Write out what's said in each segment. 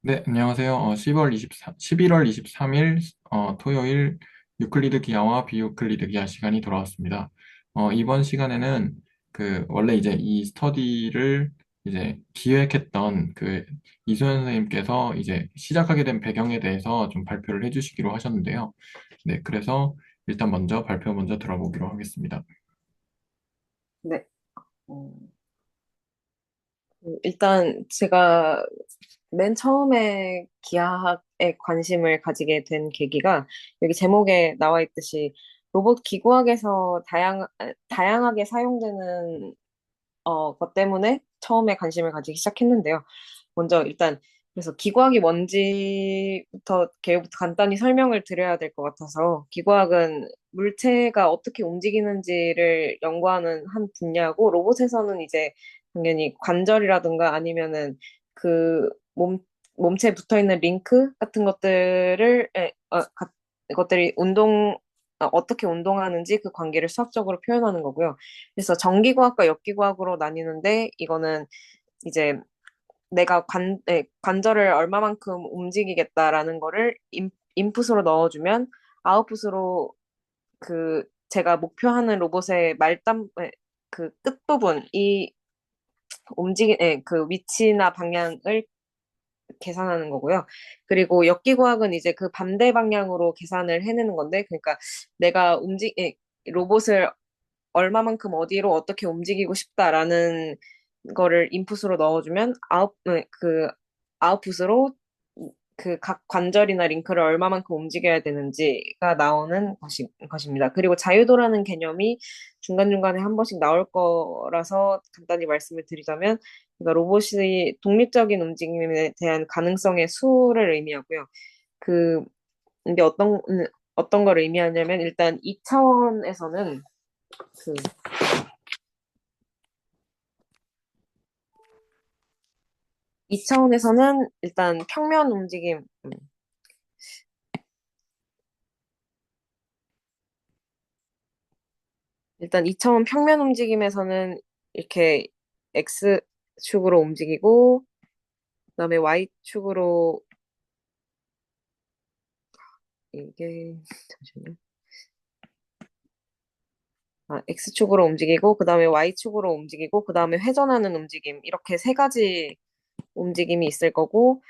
네, 안녕하세요. 11월 23일 토요일 유클리드 기하와 비유클리드 기하 시간이 돌아왔습니다. 이번 시간에는 원래 이제 이 스터디를 이제 기획했던 이소연 선생님께서 이제 시작하게 된 배경에 대해서 좀 발표를 해주시기로 하셨는데요. 네, 그래서 일단 먼저 발표 먼저 들어보기로 하겠습니다. 네. 어, 일단 제가 맨 처음에 기하학에 관심을 가지게 된 계기가 여기 제목에 나와 있듯이 로봇 기구학에서 다양하게 사용되는 것 때문에 처음에 관심을 가지기 시작했는데요. 먼저 일단 그래서 기구학이 뭔지부터 개요부터 간단히 설명을 드려야 될 것 같아서 기구학은 물체가 어떻게 움직이는지를 연구하는 한 분야고 로봇에서는 이제 당연히 관절이라든가 아니면은 그 몸체에 붙어 있는 링크 같은 것들이 어떻게 운동하는지 그 관계를 수학적으로 표현하는 거고요. 그래서 정기과학과 역기과학으로 나뉘는데 이거는 이제 내가 관절을 얼마만큼 움직이겠다라는 거를 인풋으로 넣어주면 아웃풋으로 제가 목표하는 로봇의 그 끝부분, 그 위치나 방향을 계산하는 거고요. 그리고 역기과학은 이제 그 반대 방향으로 계산을 해내는 건데, 그러니까 내가 로봇을 얼마만큼 어디로 어떻게 움직이고 싶다라는 거를 인풋으로 넣어주면 아웃풋으로 그 각 관절이나 링크를 얼마만큼 움직여야 되는지가 나오는 것입니다. 그리고 자유도라는 개념이 중간중간에 한 번씩 나올 거라서 간단히 말씀을 드리자면, 그러니까 로봇이 독립적인 움직임에 대한 가능성의 수를 의미하고요. 그, 이게 어떤 걸 의미하냐면, 일단 2차원에서는 그 2차원에서는 일단 평면 움직임, 일단 2차원 평면 움직임에서는 이렇게 X축으로 움직이고, 그다음에 Y축으로, 잠시만요. X축으로 움직이고, 그 다음에 Y축으로 움직이고, 그 다음에 회전하는 움직임, 이렇게 세 가지 움직임이 있을 거고,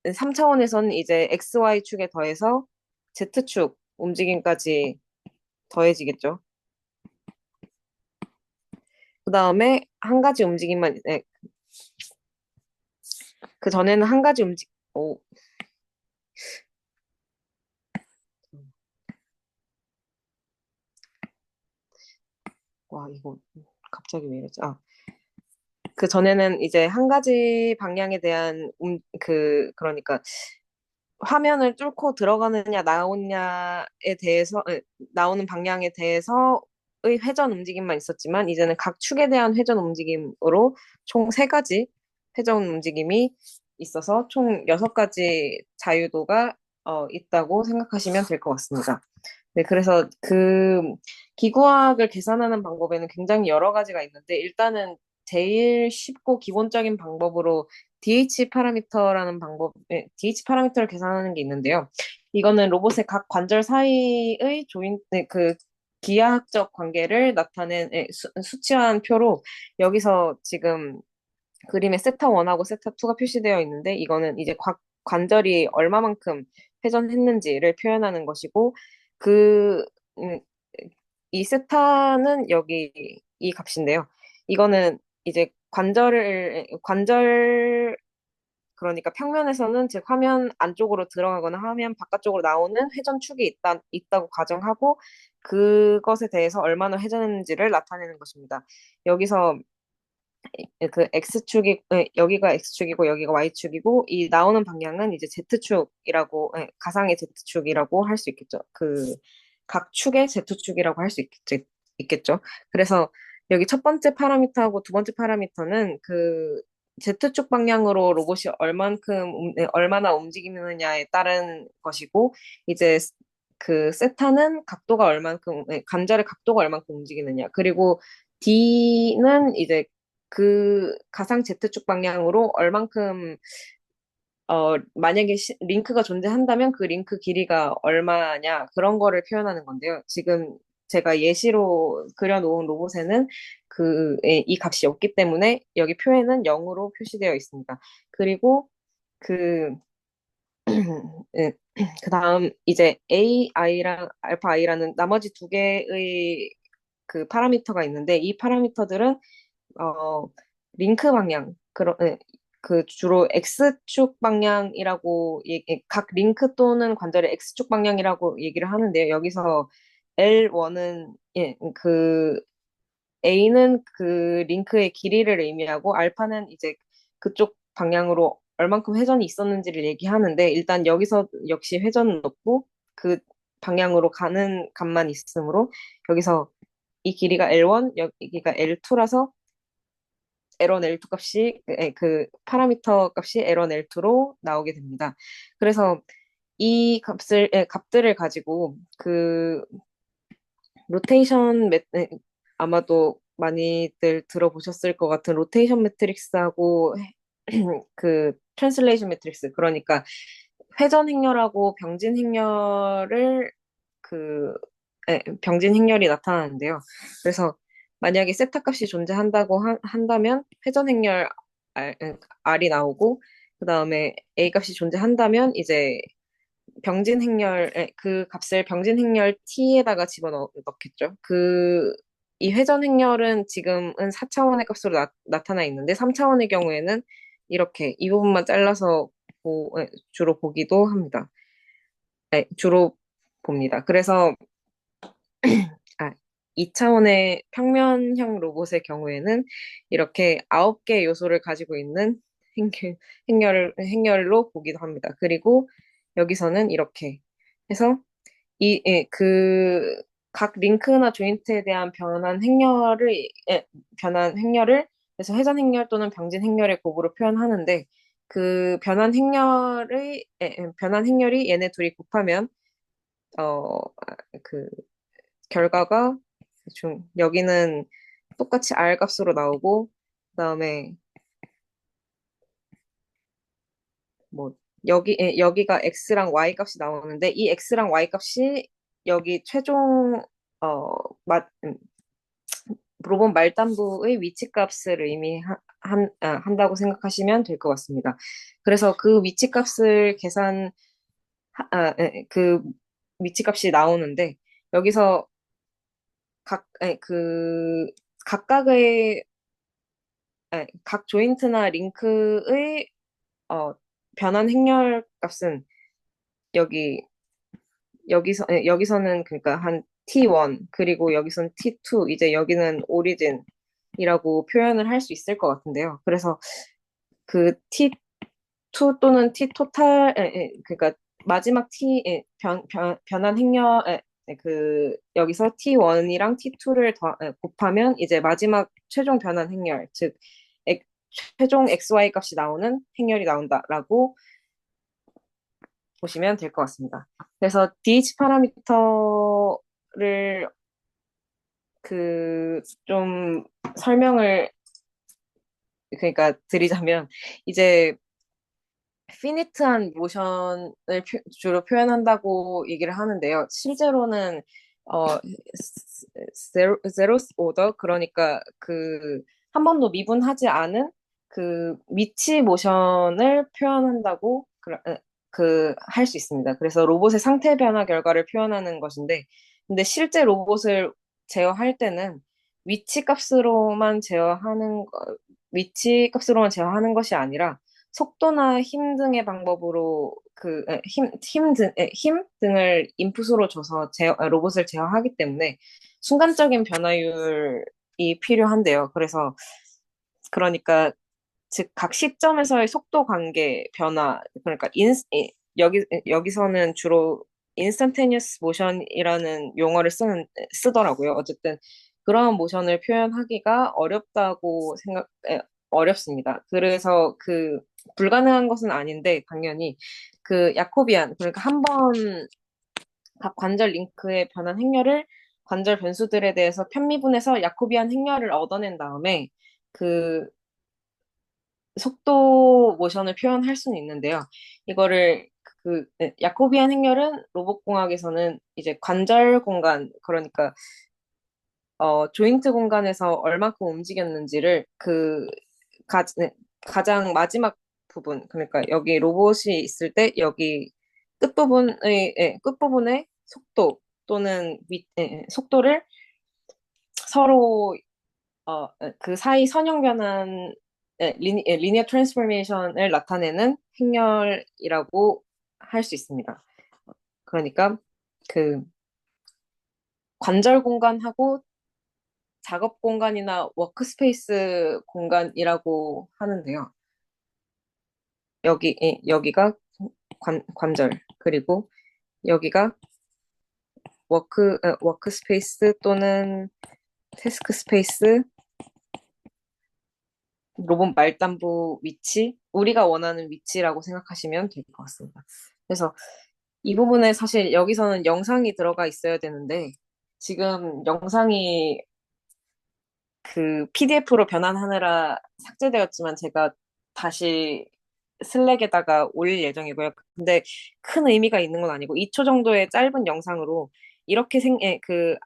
3차원에서는 이제 XY축에 더해서 Z축 움직임까지 더해지겠죠. 그 다음에 한 가지 움직임만, 그 전에는 한 가지 와, 이거 갑자기 왜 이러지? 그 전에는 이제 한 가지 방향에 대한, 그러니까 화면을 뚫고 들어가느냐, 나오느냐에 대해서, 나오는 방향에 대해서의 회전 움직임만 있었지만, 이제는 각 축에 대한 회전 움직임으로 총 세 가지 회전 움직임이 있어서 총 여섯 가지 자유도가 있다고 생각하시면 될 것 같습니다. 네, 그래서 기구학을 계산하는 방법에는 굉장히 여러 가지가 있는데, 일단은 제일 쉽고 기본적인 방법으로 DH 파라미터를 계산하는 게 있는데요. 이거는 로봇의 각 관절 사이의 기하학적 관계를 나타낸 수치화한 표로 여기서 지금 그림에 세타 1하고 세타 2가 표시되어 있는데 이거는 이제 관절이 얼마만큼 회전했는지를 표현하는 것이고 그, 음, 이 세타는 여기 이 값인데요. 이거는 이제 관절, 그러니까 평면에서는 즉 화면 안쪽으로 들어가거나 화면 바깥쪽으로 나오는 회전축이 있다고 가정하고 그것에 대해서 얼마나 회전했는지를 나타내는 것입니다. 여기서 여기가 X축이고 여기가 Y축이고 이 나오는 방향은 이제 Z축이라고 가상의 Z축이라고 할 수 있겠죠. 그 각 축의 Z축이라고 할 수 있겠죠. 그래서 여기 첫 번째 파라미터하고 두 번째 파라미터는 그 Z축 방향으로 로봇이 얼마나 움직이느냐에 따른 것이고 이제 그 세타는 관절의 각도가 얼만큼 움직이느냐 그리고 D는 이제 그 가상 Z축 방향으로 얼만큼 만약에 링크가 존재한다면 그 링크 길이가 얼마냐, 그런 거를 표현하는 건데요. 지금 제가 예시로 그려놓은 로봇에는 이 값이 없기 때문에 여기 표에는 0으로 표시되어 있습니다. 그리고 그, 예, 그 다음 이제 AI랑 알파 I라는 나머지 두 개의 그 파라미터가 있는데 이 파라미터들은 어, 링크 방향, 그 주로 X축 방향이라고, 각 링크 또는 관절의 X축 방향이라고 얘기를 하는데요. 여기서 L1은, A는 그 링크의 길이를 의미하고, 알파는 이제 그쪽 방향으로 얼만큼 회전이 있었는지를 얘기하는데, 일단 여기서 역시 회전은 없고, 그 방향으로 가는 값만 있으므로, 여기서 이 길이가 L1, 여기가 L2라서 L1, L2 값이 그 파라미터 값이 L1, L2로 나오게 됩니다. 그래서 이 값들을 가지고 그 로테이션 아마도 많이들 들어보셨을 것 같은 로테이션 매트릭스하고 그 트랜슬레이션 매트릭스, 그러니까 회전 행렬하고 그 병진 행렬이 나타나는데요. 그래서 만약에 세타 값이 존재한다고 한다면 회전 행렬 R이 나오고, 그 다음에 A 값이 존재한다면 이제 병진 행렬, 그 값을 병진 행렬 T에다가 집어넣겠죠. 이 회전 행렬은 지금은 4차원의 값으로 나타나 있는데 3차원의 경우에는 이렇게 이 부분만 잘라서 주로 보기도 합니다. 주로 봅니다. 그래서 아, 2차원의 평면형 로봇의 경우에는 이렇게 9개 요소를 가지고 있는 행렬로 보기도 합니다. 그리고 여기서는 이렇게 해서 각 링크나 조인트에 대한 변한 행렬을 그래서 회전 행렬 또는 병진 행렬의 곱으로 표현하는데 그 변한 행렬이 얘네 둘이 곱하면 그 결과가 여기는 똑같이 R 값으로 나오고 그다음에 뭐 여기가 X랑 Y 값이 나오는데 이 X랑 Y 값이 여기 최종 어, 맞, 로봇 말단부의 위치 값을 한다고 생각하시면 될 것 같습니다. 그래서 그 위치 값을 그 위치 값이 나오는데 여기서 각각의 각 조인트나 링크의 어, 변환 행렬 값은 여기 여기서는 그러니까 한 T1 그리고 여기서는 T2 이제 여기는 오리진이라고 표현을 할 수 있을 것 같은데요. 그래서 그 T2 또는 T 토탈 그러니까 마지막 변환 행렬 여기서 T1이랑 T2를 곱하면 이제 마지막 최종 변환 행렬 즉 최종 XY 값이 나오는 행렬이 나온다라고 보시면 될 것 같습니다. 그래서 DH 파라미터를 좀 설명을 그러니까 드리자면 이제 피니트한 모션을 주로 표현한다고 얘기를 하는데요. 실제로는 제로스 오더 그러니까 한 번도 미분하지 않은 그 위치 모션을 표현한다고 할 수 있습니다. 그래서 로봇의 상태 변화 결과를 표현하는 것인데, 근데 실제 로봇을 제어할 때는 위치 값으로만 제어하는 것이 아니라 속도나 힘 등의 방법으로 힘 등을 인풋으로 줘서 로봇을 제어하기 때문에 순간적인 변화율이 필요한데요. 그러니까 즉 각 시점에서의 속도 관계 변화 그러니까 여기서는 주로 인스턴테니어스 모션이라는 용어를 쓰더라고요. 어쨌든 그런 모션을 표현하기가 어렵습니다. 그래서 불가능한 것은 아닌데 당연히 야코비안 그러니까 한 번 각 관절 링크의 변한 행렬을 관절 변수들에 대해서 편미분해서 야코비안 행렬을 얻어낸 다음에 그 속도 모션을 표현할 수는 있는데요. 이거를 야코비안 행렬은 로봇공학에서는 이제 관절 공간, 그러니까 조인트 공간에서 얼마큼 움직였는지를 네, 가장 마지막 부분, 그러니까 여기 로봇이 있을 때 여기 끝부분의 속도 또는 속도를 서로 그 사이 선형 변환, 리니어 트랜스포메이션을 나타내는 행렬이라고 할 수 있습니다. 그러니까 그 관절 공간하고 작업 공간이나 워크스페이스 공간이라고 하는데요. 여기가 관절, 그리고 여기가 워크스페이스 또는 태스크 스페이스, 로봇 말단부 위치, 우리가 원하는 위치라고 생각하시면 될 것 같습니다. 그래서 이 부분에 사실 여기서는 영상이 들어가 있어야 되는데, 지금 영상이 그 PDF로 변환하느라 삭제되었지만 제가 다시 슬랙에다가 올릴 예정이고요. 근데 큰 의미가 있는 건 아니고 2초 정도의 짧은 영상으로 이렇게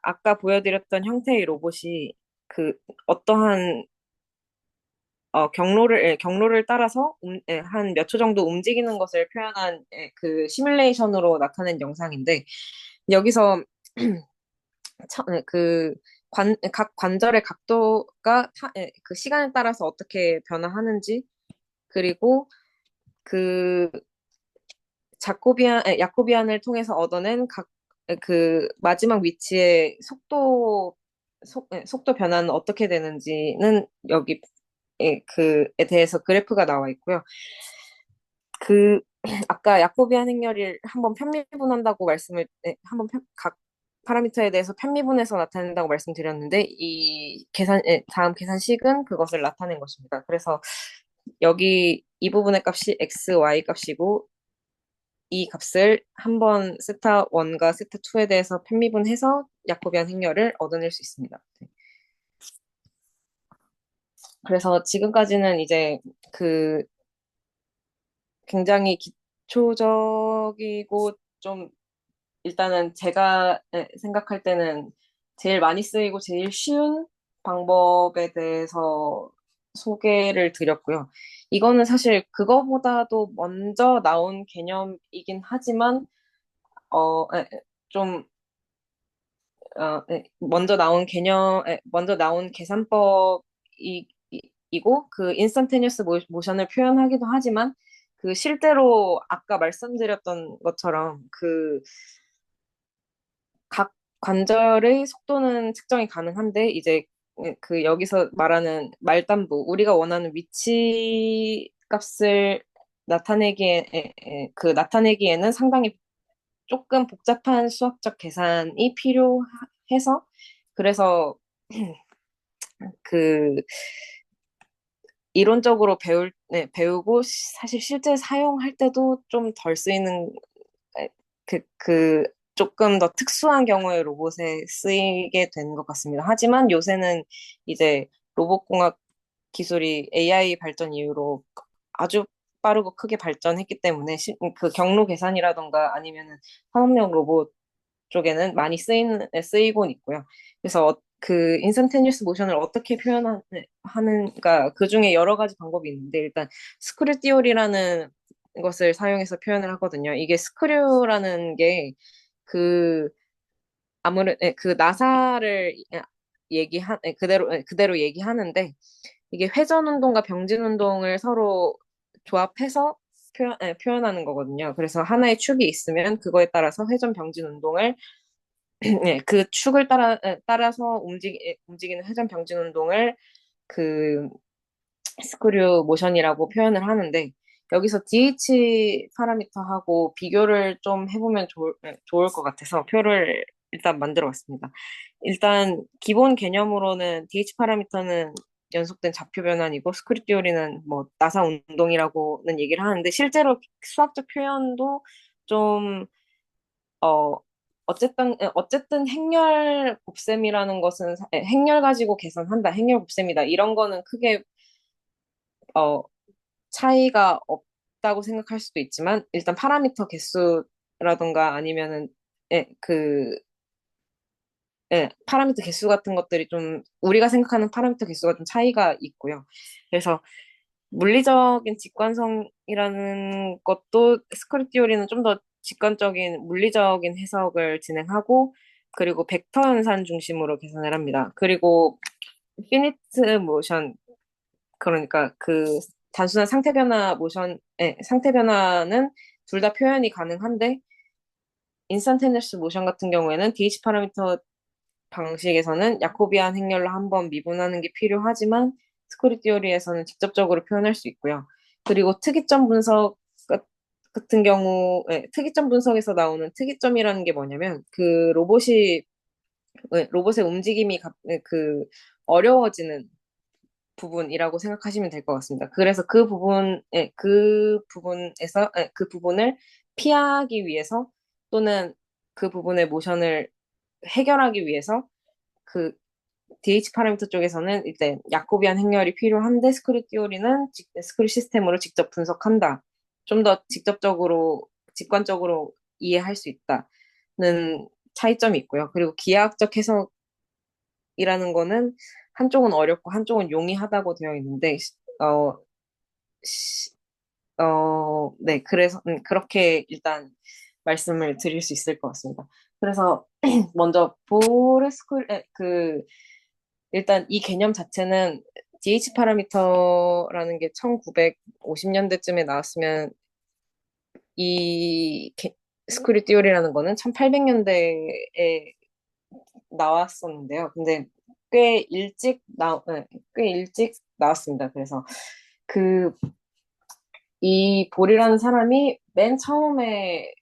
아까 보여드렸던 형태의 로봇이 그 어떠한 경로를 따라서 한 몇 초 정도 움직이는 것을 표현한 그 시뮬레이션으로 나타낸 영상인데 여기서 그 각 관절의 각도가 그 시간에 따라서 어떻게 변화하는지, 그리고 그 야코비안을 통해서 얻어낸 그 마지막 위치의 속도 변화는 어떻게 되는지는 여기 그에 대해서 그래프가 나와 있고요. 그 아까 야코비안 행렬을 한번 편미분한다고 각 파라미터에 대해서 편미분해서 나타낸다고 말씀드렸는데 다음 계산식은 그것을 나타낸 것입니다. 그래서 여기 이 부분의 값이 x, y 값이고 이 값을 한번 세타 1과 세타 2에 대해서 편미분해서 야코비안 행렬을 얻어낼 수 있습니다. 네. 그래서 지금까지는 이제 그 굉장히 기초적이고 좀 일단은 제가 생각할 때는 제일 많이 쓰이고 제일 쉬운 방법에 대해서 소개를 드렸고요. 이거는 사실 그거보다도 먼저 나온 개념이긴 하지만 어, 에, 좀 먼저 나온 계산법이고 그 인스턴테니어스 모션을 표현하기도 하지만 그 실제로 아까 말씀드렸던 것처럼 그 각 관절의 속도는 측정이 가능한데 이제 그 여기서 말하는 말단부 우리가 원하는 위치 값을 나타내기에는 상당히 조금 복잡한 수학적 계산이 필요해서 그래서 그 이론적으로 배우고 사실 실제 사용할 때도 좀 덜 쓰이는 그 조금 더 특수한 경우의 로봇에 쓰이게 된 것 같습니다. 하지만 요새는 이제 로봇공학 기술이 AI 발전 이후로 아주 빠르고 크게 발전했기 때문에 그 경로 계산이라던가 아니면은 산업용 로봇 쪽에는 많이 쓰이곤 있고요. 그래서 그 인스턴테니어스 모션을 어떻게 표현하는가 그 중에 여러 가지 방법이 있는데 일단 스크류 띠오리라는 것을 사용해서 표현을 하거든요. 이게 스크류라는 게 그 그 나사를 그대로 얘기하는데 이게 회전 운동과 병진 운동을 서로 조합해서 표현하는 거거든요. 그래서 하나의 축이 있으면 그거에 따라서 회전 병진 운동을 그 축을 따라서 움직이는 회전 병진 운동을 그 스크류 모션이라고 표현을 하는데 여기서 DH 파라미터하고 비교를 좀 해보면 좋을 것 같아서 표를 일단 만들어 봤습니다. 일단 기본 개념으로는 DH 파라미터는 연속된 좌표 변환이고 스크류 띠오리는 뭐 나사 운동이라고는 얘기를 하는데 실제로 수학적 표현도 좀 어, 어쨌든 행렬 곱셈이라는 것은 행렬 가지고 계산한다. 행렬 곱셈이다. 이런 거는 크게 차이가 없다고 생각할 수도 있지만 일단 파라미터 개수라던가 아니면은 예, 파라미터 개수 같은 것들이 좀 우리가 생각하는 파라미터 개수가 좀 차이가 있고요. 그래서 물리적인 직관성이라는 것도 스크립 띠오리는 좀 더 직관적인 물리적인 해석을 진행하고 그리고 벡터 연산 중심으로 계산을 합니다. 그리고 피니트 모션 그러니까 그 단순한 상태 변화 상태 변화는 둘 다 표현이 가능한데 인스탄테니어스 모션 같은 경우에는 DH 파라미터 방식에서는 야코비안 행렬로 한번 미분하는 게 필요하지만 스크류 티오리에서는 직접적으로 표현할 수 있고요. 그리고 특이점 분석 같은 경우, 특이점 분석에서 나오는 특이점이라는 게 뭐냐면 로봇의 움직임이 어려워지는 부분이라고 생각하시면 될 것 같습니다. 그래서 그 부분을 피하기 위해서 또는 그 부분의 모션을 해결하기 위해서 그 DH 파라미터 쪽에서는 이제 야코비안 행렬이 필요한데 스크류 시스템으로 직접 분석한다. 좀 더 직관적으로 이해할 수 있다는 차이점이 있고요. 그리고 기하학적 해석이라는 거는 한쪽은 어렵고 한쪽은 용이하다고 되어 있는데, 어, 시- 네, 그래서 그렇게 일단 말씀을 드릴 수 있을 것 같습니다. 그래서 먼저 일단 이 개념 자체는 DH 파라미터라는 게 1950년대쯤에 나왔으면 이 스크류 띠오리라는 거는 1800년대에 나왔었는데요. 근데 꽤 일찍 나왔습니다. 그래서 그 이 볼이라는 사람이 맨 처음에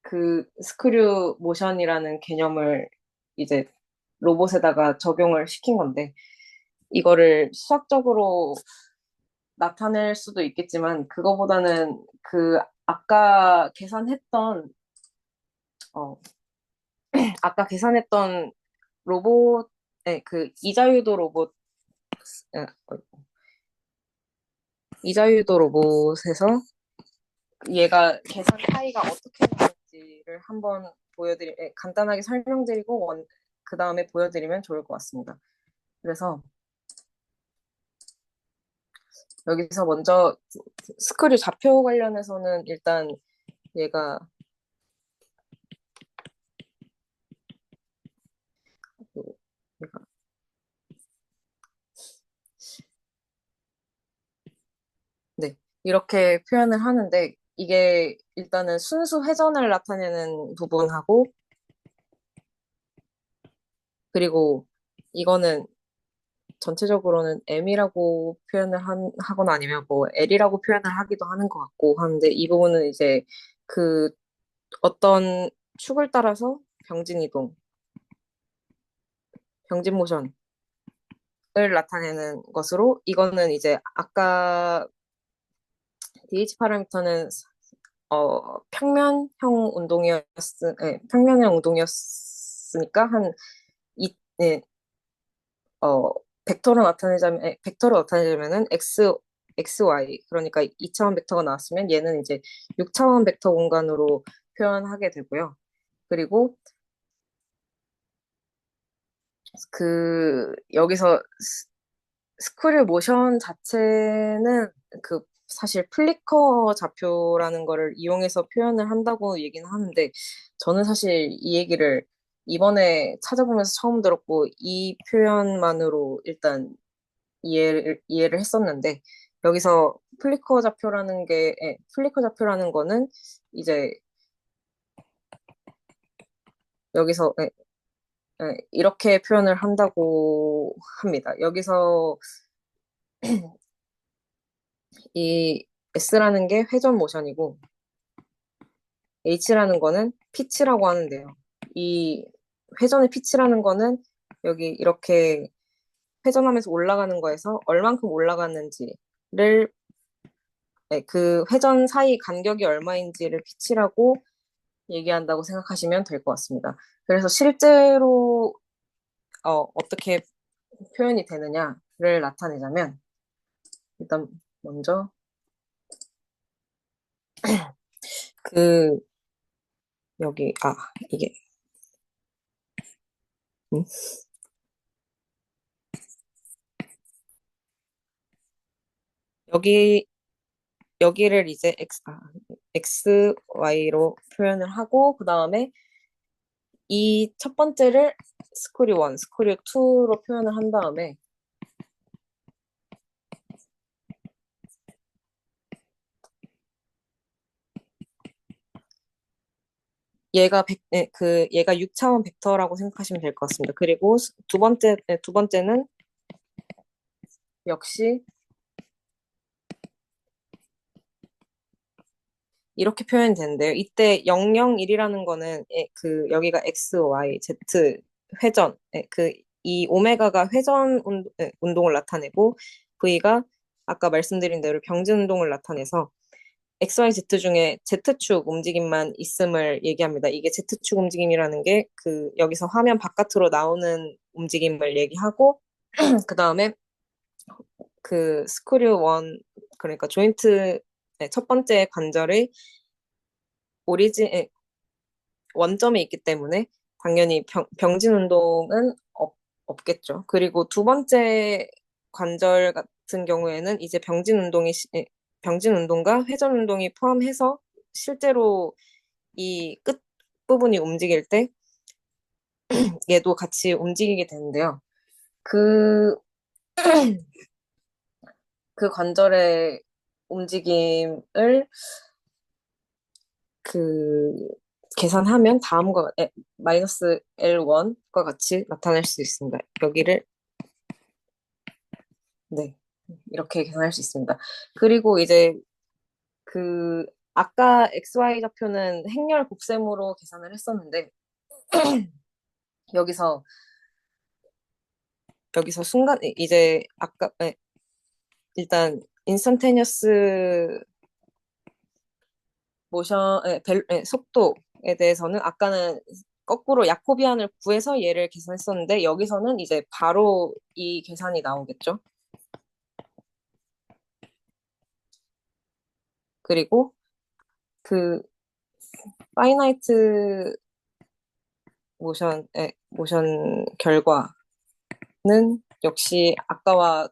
그 스크류 모션이라는 개념을 이제 로봇에다가 적용을 시킨 건데 이거를 수학적으로 나타낼 수도 있겠지만 그거보다는 어, 아까 계산했던 로봇의 그 에, 어, 이자유도 로봇에서 얘가 계산 차이가 어떻게 나는지를 한번 간단하게 설명드리고 그 다음에 보여드리면 좋을 것 같습니다. 그래서 여기서 먼저 스크류 좌표 관련해서는 일단 얘가 얘가 네, 이렇게 표현을 하는데 이게 일단은 순수 회전을 나타내는 부분하고 그리고 이거는 전체적으로는 M이라고 하거나 아니면 뭐 L이라고 표현을 하기도 하는 것 같고 하는데 이 부분은 이제 그 어떤 축을 따라서 병진 이동, 병진 모션을 나타내는 것으로 이거는 이제 아까 DH 파라미터는 평면형 운동이었으니까 네, 어, 벡터로 나타내자면은 XY, 그러니까 2차원 벡터가 나왔으면 얘는 이제 6차원 벡터 공간으로 표현하게 되고요. 그리고 여기서 스크류 모션 자체는 사실 플리커 좌표라는 거를 이용해서 표현을 한다고 얘기는 하는데 저는 사실 이 얘기를 이번에 찾아보면서 처음 들었고 이 표현만으로 일단 이해를 했었는데 여기서 플리커 좌표라는 거는 이제 여기서 이렇게 표현을 한다고 합니다. 여기서 이 S라는 게 회전 모션이고 H라는 거는 피치라고 하는데요. 이 회전의 피치라는 거는 여기 이렇게 회전하면서 올라가는 거에서 얼만큼 올라갔는지를 그 회전 사이 간격이 얼마인지를 피치라고 얘기한다고 생각하시면 될 것 같습니다. 그래서 실제로 어떻게 표현이 되느냐를 나타내자면 일단 먼저 그 여기 이게 음? 여기 여기를 이제 XY로 표현을 하고 그 다음에 이 첫 번째를 스크류 1, 스크류 2로 표현을 한 다음에 얘가 6차원 벡터라고 생각하시면 될 것 같습니다. 그리고 두 번째는 역시 이렇게 표현이 되는데요. 이때 001이라는 거는 여기가 X, Y, Z 회전, 이 오메가가 회전 운동을 나타내고 V가 아까 말씀드린 대로 병진 운동을 나타내서 XYZ 중에 Z축 움직임만 있음을 얘기합니다. 이게 Z축 움직임이라는 게 여기서 화면 바깥으로 나오는 움직임을 얘기하고 그 다음에 스크류 원 그러니까 조인트 첫 번째 관절의 오리진 원점이 있기 때문에 당연히 병진 운동은 없겠죠. 그리고 두 번째 관절 같은 경우에는 이제 병진 운동과 회전 운동이 포함해서 실제로 이 끝 부분이 움직일 때 얘도 같이 움직이게 되는데요. 그, 그 관절의 움직임을 그 계산하면 마이너스 L1과 같이 나타낼 수 있습니다. 여기를 네 이렇게 계산할 수 있습니다. 그리고 이제 그 아까 XY 좌표는 행렬 곱셈으로 계산을 했었는데 여기서 순간 이제 일단 인스턴테니어스 속도에 대해서는 아까는 거꾸로 야코비안을 구해서 얘를 계산했었는데 여기서는 이제 바로 이 계산이 나오겠죠. 그리고 그 파이나이트 모션 결과는 역시 아까와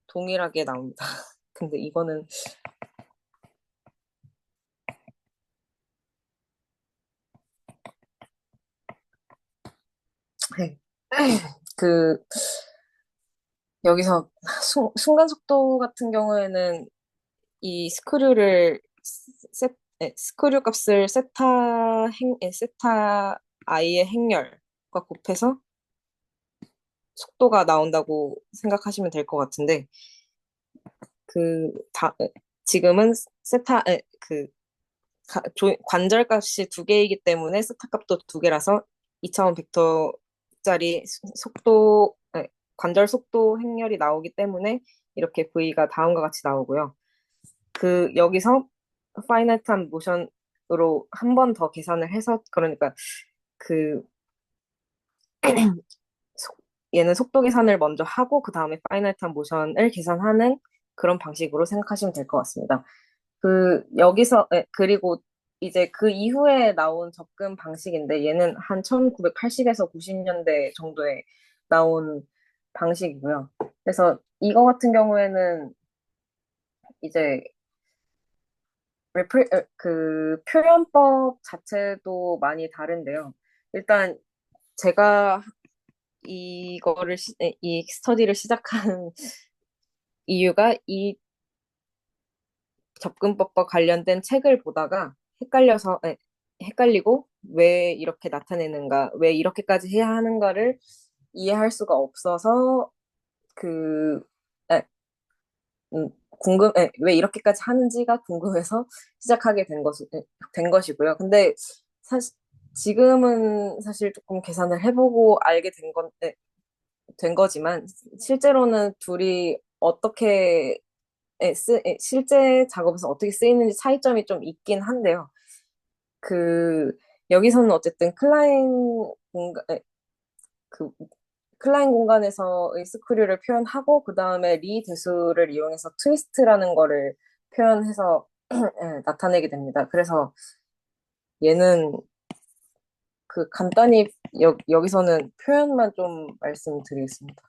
동일하게 나옵니다. 근데 이거는 네. 그 여기서 순간 속도 같은 경우에는 이 스크류 값을 세타 i의 행렬과 곱해서 속도가 나온다고 생각하시면 될 것 같은데 그 지금은 세타 그 관절 값이 두 개이기 때문에 세타 값도 두 개라서 2차원 벡터짜리 관절 속도 행렬이 나오기 때문에 이렇게 V가 다음과 같이 나오고요. 여기서 파이널타임 모션으로 한 번 더 계산을 해서 그러니까 그 얘는 속도 계산을 먼저 하고 그 다음에 파이널타임 모션을 계산하는 그런 방식으로 생각하시면 될 것 같습니다. 그리고 이제 그 이후에 나온 접근 방식인데 얘는 한 1980에서 90년대 정도에 나온 방식이고요. 그래서 이거 같은 경우에는 이제 표현법 자체도 많이 다른데요. 일단 제가 이 스터디를 시작한 이유가 이 접근법과 관련된 책을 보다가 헷갈리고 왜 이렇게 나타내는가, 왜 이렇게까지 해야 하는가를 이해할 수가 없어서 그, 에, 왜 이렇게까지 하는지가 궁금해서 시작하게 된 것이고요. 근데 사실 지금은 사실 조금 계산을 해보고 알게 된 거지만 실제로는 둘이 실제 작업에서 어떻게 쓰이는지 차이점이 좀 있긴 한데요. 그 여기서는 어쨌든 클라인 공간 그 클라인 공간에서의 스크류를 표현하고 그 다음에 리 대수를 이용해서 트위스트라는 거를 표현해서 예, 나타내게 됩니다. 그래서 얘는 그 간단히 여기서는 표현만 좀 말씀드리겠습니다.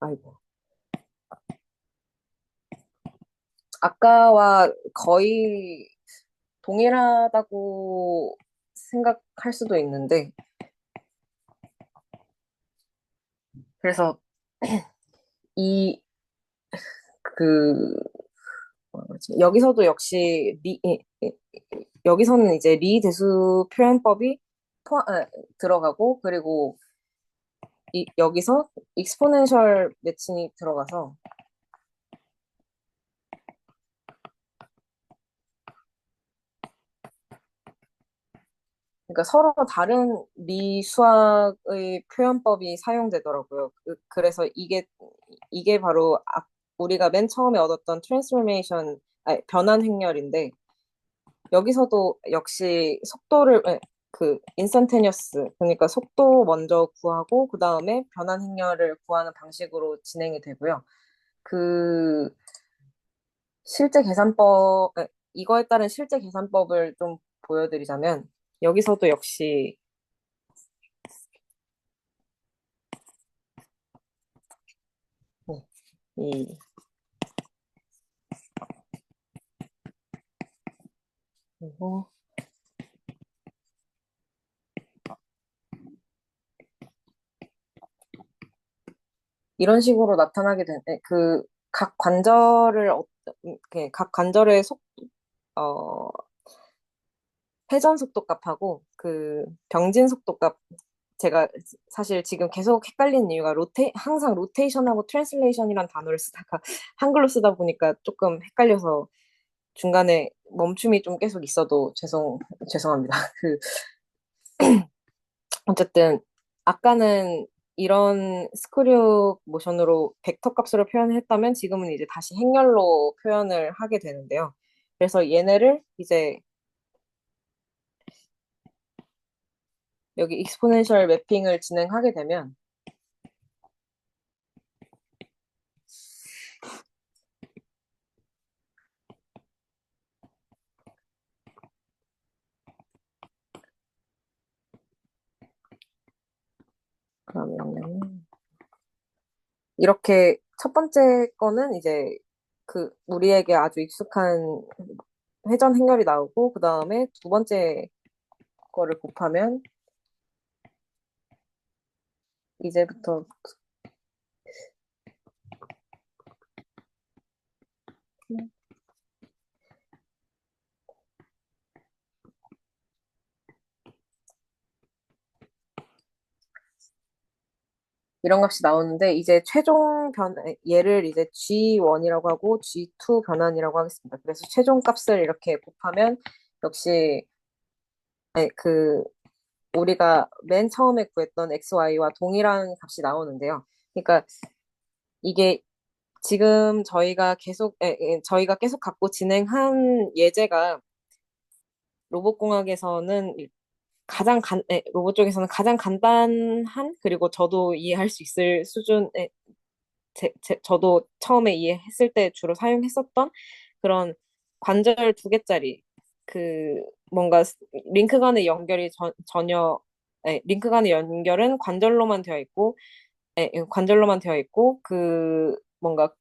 아이고. 아까와 거의 동일하다고 생각할 수도 있는데, 그래서 이, 그, 뭐라 그러지? 여기서도 역시 여기서는 이제 리 대수 표현법이 들어가고, 그리고 여기서 익스포넨셜 매칭이 들어가서, 그러니까 서로 다른 미수학의 표현법이 사용되더라고요. 그래서 이게 바로 우리가 맨 처음에 얻었던 트랜스포메이션, 아니, 변환 행렬인데, 여기서도 역시 그 인스턴테니어스, 그러니까 속도 먼저 구하고 그 다음에 변환 행렬을 구하는 방식으로 진행이 되고요. 그 실제 이거에 따른 실제 계산법을 좀 보여드리자면, 여기서도 역시 네, 이 그리고 이런 식으로 나타나게 된, 각 관절을, 각 관절의 어, 회전 속도값하고 그 병진 속도값, 제가 사실 지금 계속 헷갈리는 이유가 항상 로테이션하고 트랜슬레이션이란 단어를 쓰다가 한글로 쓰다 보니까 조금 헷갈려서 중간에 멈춤이 좀 계속 있어도 죄송합니다. 어쨌든 아까는 이런 스크류 모션으로 벡터 값으로 표현을 했다면 지금은 이제 다시 행렬로 표현을 하게 되는데요. 그래서 얘네를 이제 여기 익스포넨셜 매핑을 진행하게 되면 그러면 이렇게 첫 번째 거는 이제 그 우리에게 아주 익숙한 회전 행렬이 나오고 그 다음에 두 번째 거를 곱하면 이제부터 이런 값이 나오는데 이제 얘를 이제 G1이라고 하고 G2 변환이라고 하겠습니다. 그래서 최종 값을 이렇게 곱하면 역시 네, 우리가 맨 처음에 구했던 XY와 동일한 값이 나오는데요. 그러니까 이게 지금 저희가 계속 갖고 진행한 예제가 로봇공학에서는 로봇 쪽에서는 가장 간단한, 그리고 저도 이해할 수 있을 수준의, 저도 처음에 이해했을 때 주로 사용했었던 그런 관절 두 개짜리, 그, 뭔가 링크 간의 연결이 전혀, 링크 간의 연결은 관절로만 되어 있고, 뭔가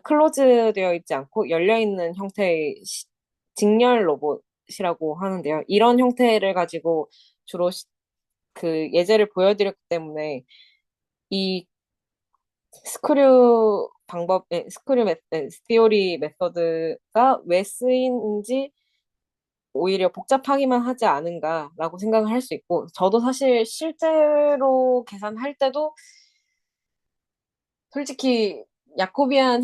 클로즈 되어 있지 않고 열려 있는 형태의 직렬 로봇이라고 하는데요. 이런 형태를 가지고 주로 그 예제를 보여드렸기 때문에 이 스티오리 메서드가 왜 쓰이는지 오히려 복잡하기만 하지 않은가라고 생각을 할 수 있고, 저도 사실 실제로 계산할 때도 솔직히 야코비안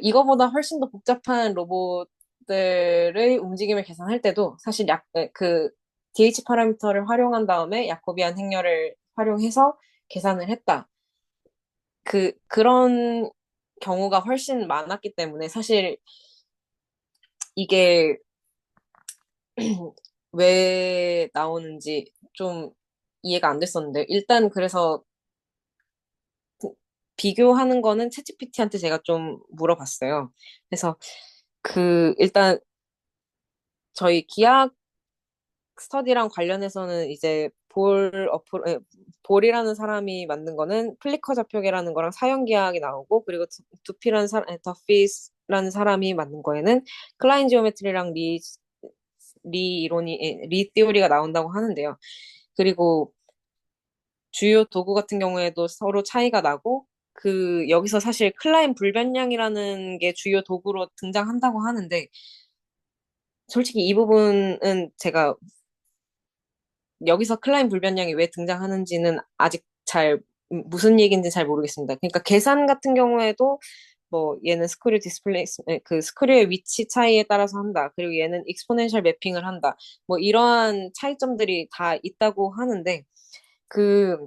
이거보다 훨씬 더 복잡한 로봇들의 움직임을 계산할 때도 사실 DH 파라미터를 활용한 다음에 야코비안 행렬을 활용해서 계산을 했다. 그런 경우가 훨씬 많았기 때문에 사실 이게 왜 나오는지 좀 이해가 안 됐었는데, 일단 그래서 비교하는 거는 챗GPT한테 제가 좀 물어봤어요. 그래서 일단 저희 기하 스터디랑 관련해서는 이제 볼이라는 사람이 만든 거는 플리커 좌표계라는 거랑 사형기하학이 나오고, 그리고 더피스라는 사람이 만든 거에는 클라인 지오메트리랑 리 띠오리가 나온다고 하는데요. 그리고 주요 도구 같은 경우에도 서로 차이가 나고, 여기서 사실 클라인 불변량이라는 게 주요 도구로 등장한다고 하는데, 솔직히 이 부분은 제가 여기서 클라인 불변량이 왜 등장하는지는 아직 무슨 얘기인지 잘 모르겠습니다. 그러니까 계산 같은 경우에도 뭐 얘는 스크류의 위치 차이에 따라서 한다. 그리고 얘는 익스포넨셜 매핑을 한다. 뭐 이러한 차이점들이 다 있다고 하는데, 그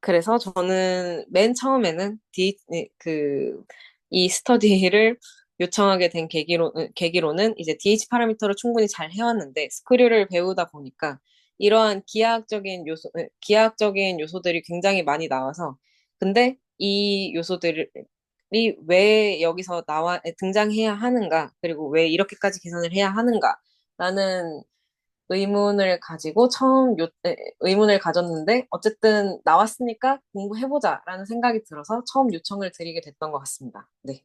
그래서 저는 맨 처음에는 이 스터디를 요청하게 된 계기로는 이제 DH 파라미터를 충분히 잘 해왔는데, 스크류를 배우다 보니까 이러한 기하학적인 요소들이 굉장히 많이 나와서, 근데 이 요소들이 왜 여기서 등장해야 하는가, 그리고 왜 이렇게까지 계산을 해야 하는가라는 의문을 가졌는데, 어쨌든 나왔으니까 공부해보자라는 생각이 들어서 처음 요청을 드리게 됐던 것 같습니다. 네.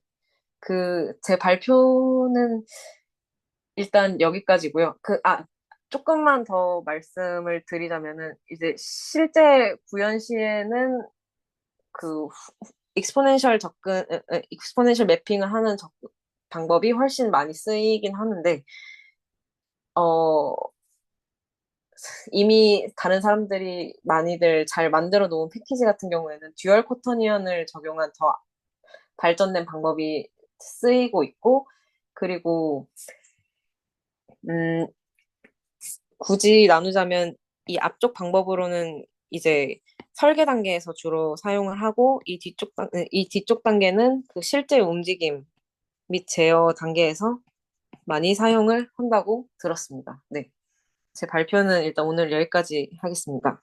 제 발표는 일단 여기까지고요. 조금만 더 말씀을 드리자면은, 이제 실제 구현 시에는 그 익스포넨셜 매핑을 하는 방법이 훨씬 많이 쓰이긴 하는데, 어, 이미 다른 사람들이 많이들 잘 만들어 놓은 패키지 같은 경우에는 듀얼 코터니언을 적용한 더 발전된 방법이 쓰이고 있고, 그리고 음, 굳이 나누자면 이 앞쪽 방법으로는 이제 설계 단계에서 주로 사용을 하고, 이 뒤쪽 단계는 그 실제 움직임 및 제어 단계에서 많이 사용을 한다고 들었습니다. 네. 제 발표는 일단 오늘 여기까지 하겠습니다.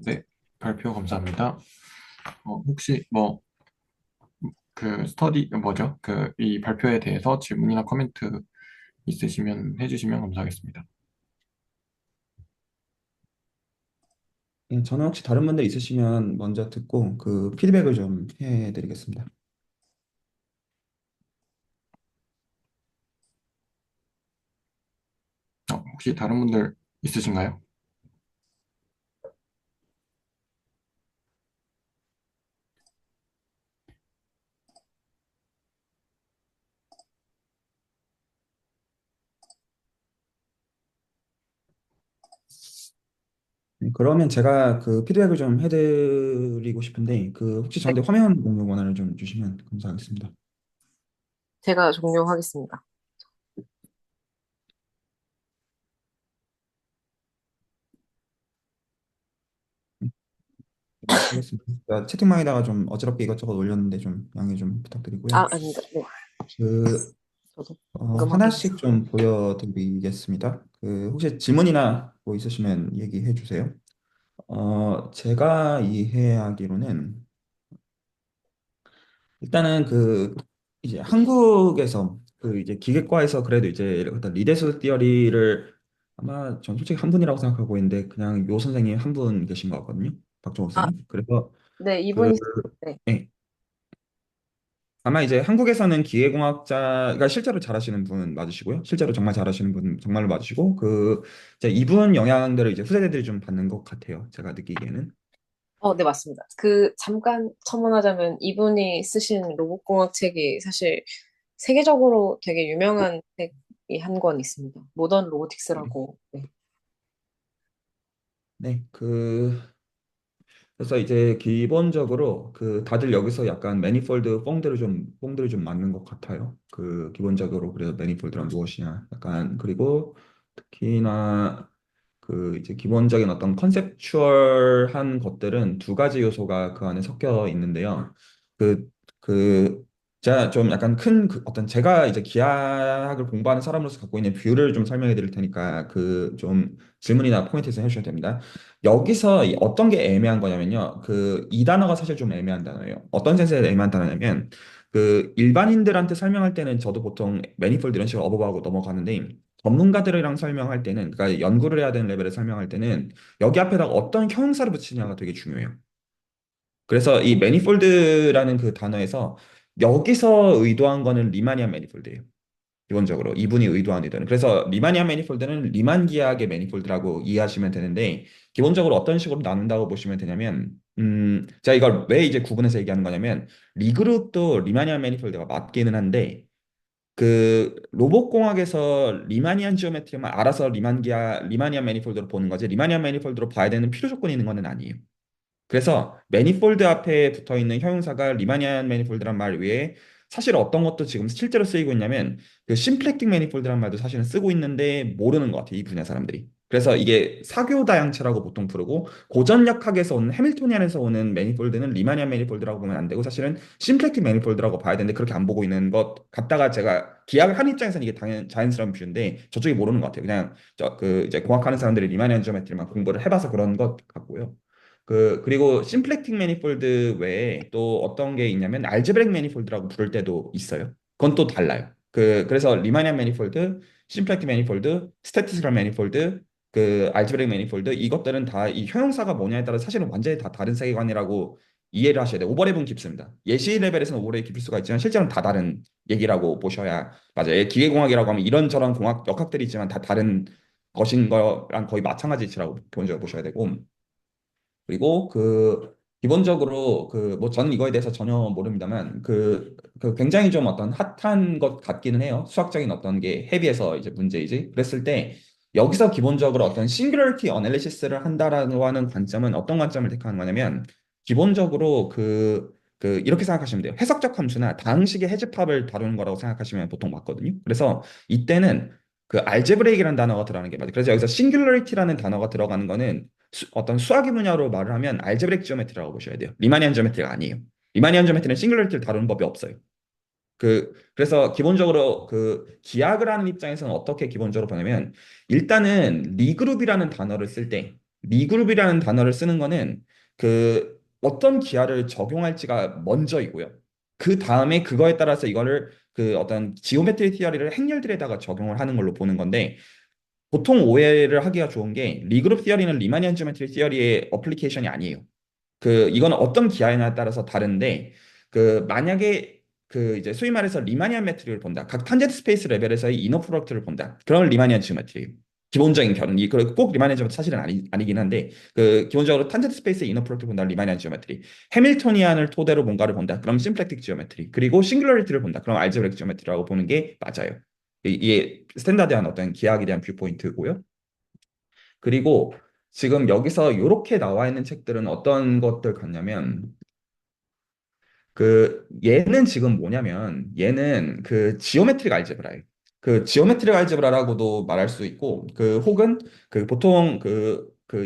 네, 발표 감사합니다. 혹시 뭐 그 스터디 뭐죠? 그 이 발표에 대해서 질문이나 코멘트 있으시면 해주시면 감사하겠습니다. 예, 저는 혹시 다른 분들 있으시면 먼저 듣고 그 피드백을 좀 해드리겠습니다. 혹시 다른 분들 있으신가요? 네, 그러면 제가 그 피드백을 좀 해드리고 싶은데 그 혹시 네, 저한테 화면 공유 권한을 좀 주시면 감사하겠습니다. 제가 종료하겠습니다. 네, 하겠습니다. 제가 채팅방에다가 좀 어지럽게 이것저것 올렸는데 좀 양해 좀 부탁드리고요. 아닙니다. 네, 그 저도 방금 확인해서. 하나씩 좀 보여드리겠습니다. 그 혹시 질문이나 뭐 있으시면 얘기해 주세요. 제가 이해하기로는 일단은 그 이제 한국에서 그 이제 기계과에서 그래도 이제 어떤 리데스 티어리를 아마 전 솔직히 한 분이라고 생각하고 있는데 그냥 요 선생님 한 분 계신 것 같거든요. 박정호 아, 쌤. 그래서 네, 그 이분이, 네. 예. 아마 이제 한국에서는 기계공학자가 실제로 잘하시는 분 맞으시고요. 실제로 정말 잘하시는 분 정말로 맞으시고 그 이제 이분 영향들을 이제 후세대들이 좀 받는 것 같아요. 제가 느끼기에는. 네, 맞습니다. 잠깐 첨언하자면, 이분이 쓰신 로봇공학 책이 사실 세계적으로 되게 유명한 책이 한 권 있습니다. 모던 로보틱스라고. 네. 네. 그래서 이제 기본적으로 그 다들 여기서 약간 매니폴드 뽕들을 좀 맞는 것 같아요. 그 기본적으로 그래서 매니폴드란 무엇이냐 약간 그리고 특히나 그 이제 기본적인 어떤 컨셉추얼한 것들은 두 가지 요소가 그 안에 섞여 있는데요. 그 제가 좀 약간 큰 어떤 제가 이제 기하학을 공부하는 사람으로서 갖고 있는 뷰를 좀 설명해 드릴 테니까 그 좀 질문이나 포인트에서 해주셔야 됩니다. 여기서 어떤 게 애매한 거냐면요. 그 이 단어가 사실 좀 애매한 단어예요. 어떤 센스에 애매한 단어냐면 그 일반인들한테 설명할 때는 저도 보통 매니폴드 이런 식으로 어버버하고 넘어가는데 전문가들이랑 설명할 때는 그러니까 연구를 해야 되는 레벨에 설명할 때는 여기 앞에다가 어떤 형용사를 붙이냐가 되게 중요해요. 그래서 이 매니폴드라는 그 단어에서 여기서 의도한 거는 리마니안 매니폴드예요. 기본적으로 이분이 의도한 의도는 그래서 리마니안 매니폴드는 리만 기하학의 매니폴드라고 이해하시면 되는데 기본적으로 어떤 식으로 나눈다고 보시면 되냐면 제가 이걸 왜 이제 구분해서 얘기하는 거냐면 리그룹도 리마니안 매니폴드가 맞기는 한데 그 로봇공학에서 리마니안 지오메트리만 알아서 리마니안 매니폴드로 보는 거지 리마니안 매니폴드로 봐야 되는 필요 조건이 있는 건 아니에요. 그래서 매니폴드 앞에 붙어 있는 형용사가 리마니안 매니폴드란 말 외에 사실 어떤 것도 지금 실제로 쓰이고 있냐면 그 심플렉틱 매니폴드란 말도 사실은 쓰고 있는데 모르는 것 같아요. 이 분야 사람들이. 그래서 이게 사교다양체라고 보통 부르고 고전역학에서 오는 해밀토니안에서 오는 매니폴드는 리마니안 매니폴드라고 보면 안 되고 사실은 심플렉틱 매니폴드라고 봐야 되는데 그렇게 안 보고 있는 것 같다가 제가 기하를 한 입장에서는 이게 자연스러운 뷰인데 저쪽이 모르는 것 같아요. 그냥 저 그 이제 공학하는 사람들이 리마니안 지오메트리만 공부를 해봐서 그런 것 같고요. 그리고 심플렉틱 매니폴드 외에 또 어떤 게 있냐면 알제브렉 매니폴드라고 부를 때도 있어요. 그건 또 달라요. 그래서 리마니안 매니폴드, 심플렉틱 매니폴드, 스태티스티컬 매니폴드, 그 알제브렉 매니폴드 이것들은 다 이 형용사가 뭐냐에 따라 사실은 완전히 다 다른 세계관이라고 이해를 하셔야 돼요. 오버랩은 깊습니다. 예시 레벨에서는 오버랩이 깊을 수가 있지만 실제로는 다 다른 얘기라고 보셔야 맞아요. 기계공학이라고 하면 이런저런 공학 역학들이 있지만 다 다른 것인 거랑 거의 마찬가지 이치라고 먼저 보셔야 되고 그리고 기본적으로 뭐 저는 이거에 대해서 전혀 모릅니다만 그 굉장히 좀 어떤 핫한 것 같기는 해요. 수학적인 어떤 게 헤비해서 이제 문제이지. 그랬을 때 여기서 기본적으로 어떤 싱귤러리티 어널리시스를 한다라고 하는 관점은 어떤 관점을 택하는 거냐면 기본적으로 이렇게 생각하시면 돼요. 해석적 함수나 다항식의 해집합을 다루는 거라고 생각하시면 보통 맞거든요. 그래서 이때는 그 알제브레이크라는 단어가 들어가는 게 맞아요. 그래서 여기서 싱귤러리티라는 단어가 들어가는 거는 어떤 수학의 분야로 말을 하면 알제브렉 지오메트리라고 보셔야 돼요. 리마니안 지오메트리가 아니에요. 리마니안 지오메트리는 싱글러리티를 다루는 법이 없어요. 그래서 기본적으로 그 기하학을 하는 입장에서는 어떻게 기본적으로 보냐면 일단은 리그룹이라는 단어를 쓸 때 리그룹이라는 단어를 쓰는 거는 어떤 기하를 적용할지가 먼저이고요. 그 다음에 그거에 따라서 이거를 그 어떤 지오메트리 티어리를 행렬들에다가 적용을 하는 걸로 보는 건데 보통 오해를 하기가 좋은 게 리그룹 티어리는 리마니안 지오메트리 티어리의 어플리케이션이 아니에요. 이거는 어떤 기하에 따라서 다른데 만약에 이제 소위 말해서 리마니안 매트릭을 본다. 각 탄젠트 스페이스 레벨에서의 이너 프로덕트를 본다. 그러면 리마니안 지오메트리. 기본적인 결론이 꼭 리마니안 지오메트리 사실은 아니긴 한데 기본적으로 탄젠트 스페이스의 이너 프로덕트를 본다. 리마니안 지오메트리. 해밀토니안을 토대로 뭔가를 본다. 그럼 심플렉틱 지오메트리. 그리고 싱글러리티를 본다. 그럼 알제브렉 지오메트리라고 보는 게 맞아요. 이게 스탠다드한 어떤 기하학에 대한 뷰포인트고요. 그리고 지금 여기서 이렇게 나와 있는 책들은 어떤 것들 같냐면 얘는 지금 뭐냐면 얘는 지오메트릭 알제브라예요. 지오메트릭 알제브라라고도 말할 수 있고 혹은 보통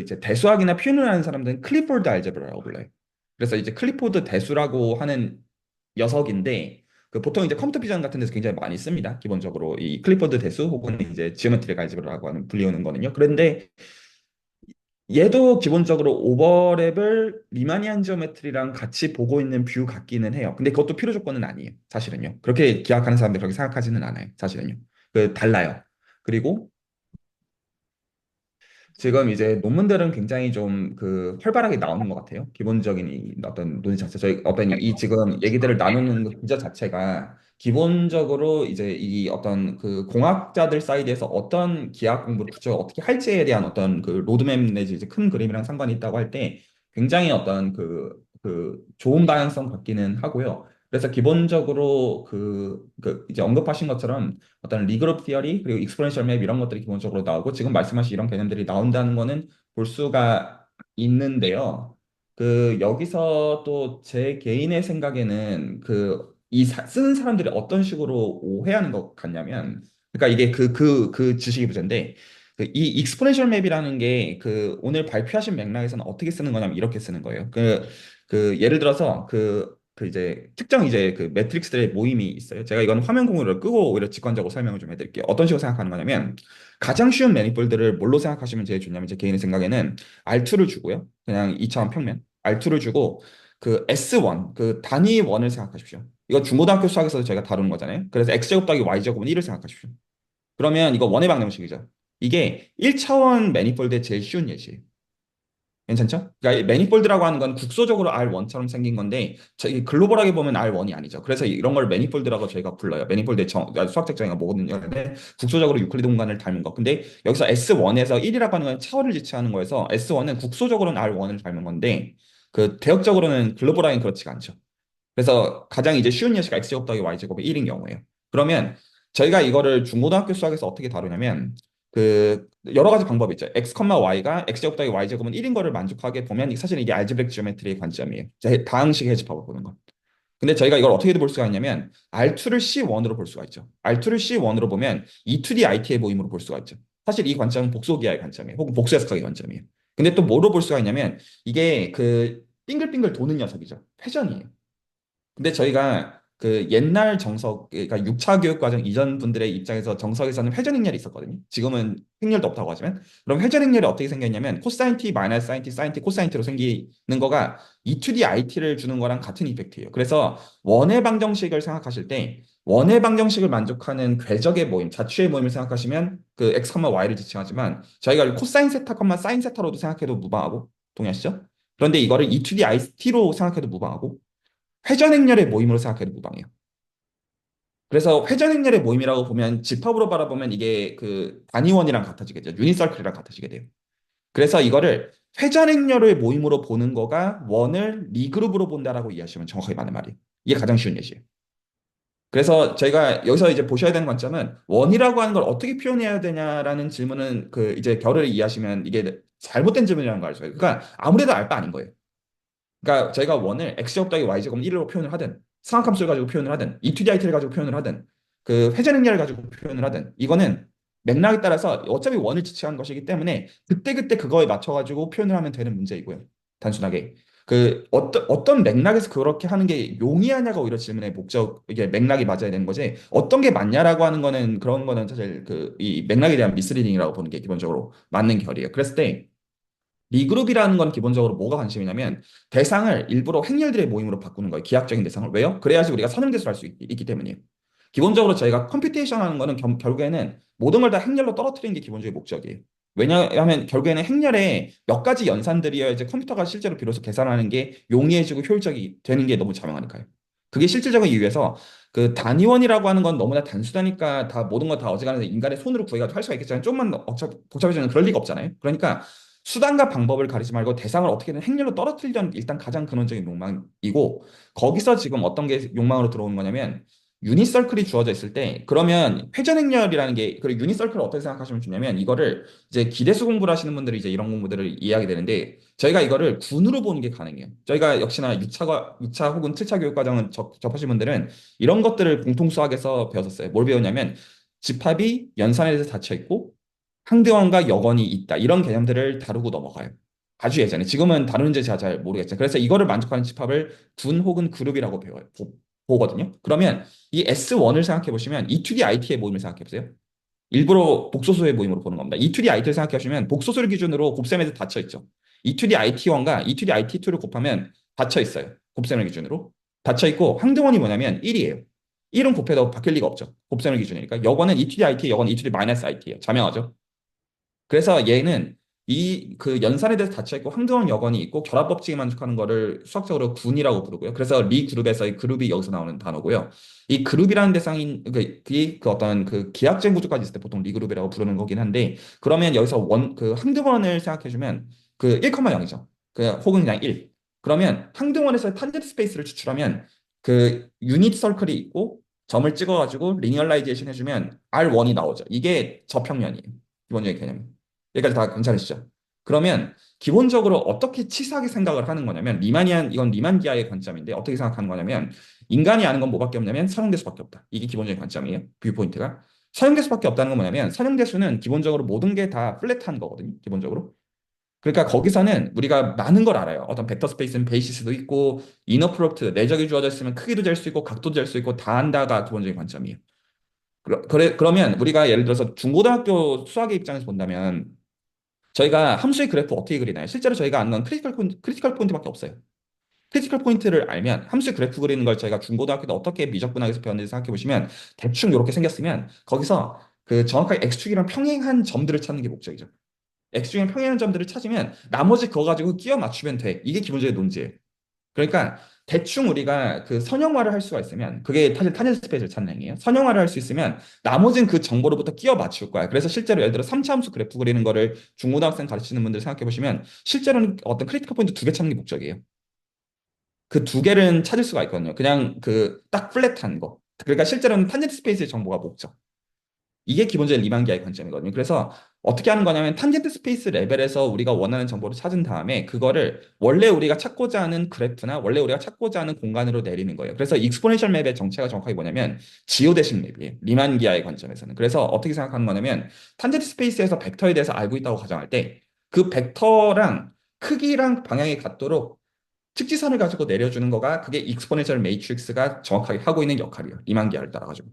이제 대수학이나 표현을 하는 사람들은 클리포드 알제브라라고 불러요. 그래서 이제 클리포드 대수라고 하는 녀석인데 보통 이제 컴퓨터 비전 같은 데서 굉장히 많이 씁니다. 기본적으로 이 클리포드 대수 혹은 이제 지오메트릭 알제브라라고 하는 불리우는 거는요. 그런데 얘도 기본적으로 오버랩을 리마니안 지오메트리랑 같이 보고 있는 뷰 같기는 해요. 근데 그것도 필요 조건은 아니에요. 사실은요. 그렇게 기약하는 사람들 그렇게 생각하지는 않아요. 사실은요. 달라요. 그리고 지금 이제 논문들은 굉장히 좀 활발하게 나오는 것 같아요. 기본적인 어떤 논의 자체, 저희 어떤 이 지금 얘기들을 나누는 그 주제 자체가 기본적으로 이제 이 어떤 공학자들 사이드에서 어떤 기하 공부를 구체적으로 어떻게 할지에 대한 어떤 로드맵 내지 이제 큰 그림이랑 상관이 있다고 할 때 굉장히 어떤 좋은 방향성 같기는 하고요. 그래서 기본적으로 이제 언급하신 것처럼 어떤 리그룹 티어리 그리고 익스포넨셜 맵 이런 것들이 기본적으로 나오고 지금 말씀하신 이런 개념들이 나온다는 거는 볼 수가 있는데요. 여기서 또 제 개인의 생각에는 쓰는 사람들이 어떤 식으로 오해하는 것 같냐면 그러니까 이게 지식이 부재인데 이 익스포넨셜 맵이라는 게 오늘 발표하신 맥락에서는 어떻게 쓰는 거냐면 이렇게 쓰는 거예요. 예를 들어서 그 이제 특정 이제 그 매트릭스들의 모임이 있어요. 제가 이건 화면 공유를 끄고 오히려 직관적으로 설명을 좀 해드릴게요. 어떤 식으로 생각하는 거냐면 가장 쉬운 매니폴드를 뭘로 생각하시면 제일 좋냐면 제 개인의 생각에는 R2를 주고요. 그냥 2차원 평면 R2를 주고 그 S1 그 단위 원을 생각하십시오. 이거 중고등학교 수학에서 저희가 다루는 거잖아요. 그래서 X제곱 더하기 Y제곱은 1을 생각하십시오. 그러면 이거 원의 방정식이죠. 이게 1차원 매니폴드의 제일 쉬운 예시예요. 괜찮죠? 그러니까 이 매니폴드라고 하는 건 국소적으로 R1처럼 생긴 건데 저희 글로벌하게 보면 R1이 아니죠. 그래서 이런 걸 매니폴드라고 저희가 불러요. 매니폴드의 수학적 정의가 뭐거든요. 근데 국소적으로 유클리드 공간을 닮은 거. 근데 여기서 S1에서 1이라고 하는 건 차원을 지칭하는 거여서 S1은 국소적으로는 R1을 닮은 건데 그 대역적으로는 글로벌하게는 그렇지가 않죠. 그래서 가장 이제 쉬운 예시가 x제곱 더하기 y제곱이 1인 경우예요. 그러면 저희가 이거를 중고등학교 수학에서 어떻게 다루냐면 그 여러 가지 방법이 있죠. x, y가 x제곱 더하기 y제곱은 1인 거를 만족하게 보면 사실 이게 알제브릭 지오메트리의 관점이에요. 다항식 해집합을 보는 거. 근데 저희가 이걸 어떻게 볼 수가 있냐면 R2를 C1으로 볼 수가 있죠. R2를 C1으로 보면 E2D IT의 모임으로 볼 수가 있죠. 사실 이 관점은 복소기하의 관점이에요. 혹은 복수해석학의 관점이에요. 근데 또 뭐로 볼 수가 있냐면 이게 그 빙글빙글 도는 녀석이죠. 회전이에요. 근데 저희가 그 옛날 정석, 그러니까 6차 교육과정 이전 분들의 입장에서 정석에서는 회전 행렬이 있었거든요. 지금은 행렬도 없다고 하지만. 그럼 회전 행렬이 어떻게 생겼냐면 코사인 t, 마이너스 사인 t, 사인 t, 코사인 t로 생기는 거가 E2D IT를 주는 거랑 같은 이펙트예요. 그래서 원의 방정식을 생각하실 때 원의 방정식을 만족하는 궤적의 모임, 자취의 모임을 생각하시면 그 x, y를 지칭하지만 저희가 코사인 세타, 사인 세타로도 생각해도 무방하고 동의하시죠? 그런데 이거를 E2D IT로 생각해도 무방하고 회전행렬의 모임으로 생각해도 무방해요. 그래서 회전행렬의 모임이라고 보면 집합으로 바라보면 이게 그 단위원이랑 같아지겠죠. 유니서클이랑 같아지게 돼요. 그래서 이거를 회전행렬의 모임으로 보는 거가 원을 리그룹으로 본다라고 이해하시면 정확하게 맞는 말이에요. 이게 가장 쉬운 예시예요. 그래서 저희가 여기서 이제 보셔야 되는 관점은 원이라고 하는 걸 어떻게 표현해야 되냐라는 질문은 그 이제 결을 이해하시면 이게 잘못된 질문이라는 걸 알죠. 그러니까 아무래도 알 바 아닌 거예요. 그러니까 저희가 원을 x제곱 더하기 y제곱 1로 표현을 하든 상함수를 가지고 표현을 하든 e2dit를 가지고 표현을 하든 그 회전행렬을 가지고 표현을 하든 이거는 맥락에 따라서 어차피 원을 지칭한 것이기 때문에 그때그때 그거에 맞춰가지고 표현을 하면 되는 문제이고요. 단순하게. 그 어떤 맥락에서 그렇게 하는 게 용이하냐가 오히려 질문의 목적, 이게 맥락이 맞아야 되는 거지. 어떤 게 맞냐라고 하는 거는 그런 거는 사실 그 이 맥락에 대한 미스리딩이라고 보는 게 기본적으로 맞는 결이에요. 그랬을 때 리그룹이라는 건 기본적으로 뭐가 관심이냐면 대상을 일부러 행렬들의 모임으로 바꾸는 거예요. 기하학적인 대상을. 왜요? 그래야지 우리가 선행대수를 할 수 있기 때문이에요. 기본적으로 저희가 컴퓨테이션 하는 거는 결국에는 모든 걸 다 행렬로 떨어뜨리는 게 기본적인 목적이에요. 왜냐하면 결국에는 행렬에 몇 가지 연산들이어야지 컴퓨터가 실제로 비로소 계산하는 게 용이해지고 효율적이 되는 게 너무 자명하니까요. 그게 실질적인 이유에서 그 단위원이라고 하는 건 너무나 단순하니까 다 모든 걸 다 어지간해서 인간의 손으로 구해가지고 할 수가 있겠지만 좀만 복잡해지면 그럴 리가 없잖아요. 그러니까 수단과 방법을 가리지 말고 대상을 어떻게든 행렬로 떨어뜨리려는 게 일단 가장 근원적인 욕망이고 거기서 지금 어떤 게 욕망으로 들어오는 거냐면 유니서클이 주어져 있을 때 그러면 회전 행렬이라는 게 그리고 유니서클을 어떻게 생각하시면 좋냐면 이거를 이제 기대수 공부를 하시는 분들이 이제 이런 공부들을 이해하게 되는데 저희가 이거를 군으로 보는 게 가능해요. 저희가 역시나 6차 혹은 7차 교육 과정은 접하신 분들은 이런 것들을 공통 수학에서 배웠었어요. 뭘 배웠냐면 집합이 연산에 대해서 닫혀 있고 항등원과 역원이 있다. 이런 개념들을 다루고 넘어가요. 아주 예전에. 지금은 다루는지 제가 잘 모르겠지만. 그래서 이거를 만족하는 집합을 군 혹은 그룹이라고 배워요. 보거든요. 그러면 이 S1을 생각해 보시면 E2D IT의 모임을 생각해 보세요. 일부러 복소수의 모임으로 보는 겁니다. E2D IT를 생각해 보시면 복소수를 기준으로 곱셈에서 닫혀 있죠. E2D IT1과 E2D IT2를 곱하면 닫혀 있어요. 곱셈을 기준으로. 닫혀 있고 항등원이 뭐냐면 1이에요. 1은 곱해도 바뀔 리가 없죠. 곱셈을 기준이니까. 역원은 E2D IT, 역원은 E2D IT예요. 자명하죠. 그래서 얘는 이 그 연산에 대해서 닫혀 있고 황등원 여건이 있고 결합 법칙에 만족하는 거를 수학적으로 군이라고 부르고요. 그래서 리 그룹에서의 그룹이 여기서 나오는 단어고요. 이 그룹이라는 대상인 그 어떤 그 기하학적 구조까지 있을 때 보통 리 그룹이라고 부르는 거긴 한데 그러면 여기서 원 그 황등원을 생각해 주면 그 1,0이죠. 그 혹은 그냥 1. 그러면 황등원에서 탄젠트 스페이스를 추출하면 그 유닛 서클이 있고 점을 찍어가지고 리니얼라이제이션 해주면 R1이 나오죠. 이게 저평면이에요. 기본적인 개념. 여기까지 다 괜찮으시죠? 그러면 기본적으로 어떻게 치사하게 생각을 하는 거냐면 이건 리만 기하의 관점인데 어떻게 생각하는 거냐면 인간이 아는 건 뭐밖에 없냐면 선형대수밖에 없다. 이게 기본적인 관점이에요. 뷰 포인트가. 선형대수밖에 없다는 건 뭐냐면 선형대수는 기본적으로 모든 게 다 플랫한 거거든요. 기본적으로. 그러니까 거기서는 우리가 많은 걸 알아요. 어떤 벡터 스페이스는 베이시스도 있고 이너 프로덕트 내적이 주어져 있으면 크기도 잴 수 있고 각도도 잴 수 있고 다 안다가 기본적인 관점이에요. 그러면 우리가 예를 들어서 중고등학교 수학의 입장에서 본다면 저희가 함수의 그래프 어떻게 그리나요? 실제로 저희가 아는 건 크리티컬 포인트밖에 없어요. 크리티컬 포인트를 알면 함수의 그래프 그리는 걸 저희가 중고등학교 때 어떻게 미적분학에서 배웠는지 생각해 보시면 대충 이렇게 생겼으면 거기서 그 정확하게 x축이랑 평행한 점들을 찾는 게 목적이죠. x축이랑 평행한 점들을 찾으면 나머지 그거 가지고 끼워 맞추면 돼. 이게 기본적인 논지예요. 그러니까 대충 우리가 그 선형화를 할 수가 있으면 그게 사실 타겟 스페이스를 찾는 행위예요. 선형화를 할 수 있으면 나머지는 그 정보로부터 끼워 맞출 거야. 그래서 실제로 예를 들어 3차 함수 그래프 그리는 거를 중고등학생 가르치는 분들 생각해 보시면 실제로는 어떤 크리티컬 포인트 두 개 찾는 게 목적이에요. 그 두 개는 찾을 수가 있거든요. 그냥 그 딱 플랫한 거. 그러니까 실제로는 탄젠트 스페이스의 정보가 목적. 이게 기본적인 리만기아의 관점이거든요. 그래서 어떻게 하는 거냐면 탄젠트 스페이스 레벨에서 우리가 원하는 정보를 찾은 다음에 그거를 원래 우리가 찾고자 하는 그래프나 원래 우리가 찾고자 하는 공간으로 내리는 거예요. 그래서 익스포넨셜 맵의 정체가 정확하게 뭐냐면 지오데식 맵이에요. 리만기아의 관점에서는. 그래서 어떻게 생각하는 거냐면 탄젠트 스페이스에서 벡터에 대해서 알고 있다고 가정할 때 그 벡터랑 크기랑 방향이 같도록 특지선을 가지고 내려주는 거가 그게 익스포넨셜 매트릭스가 정확하게 하고 있는 역할이에요. 리만기아를 따라가지고.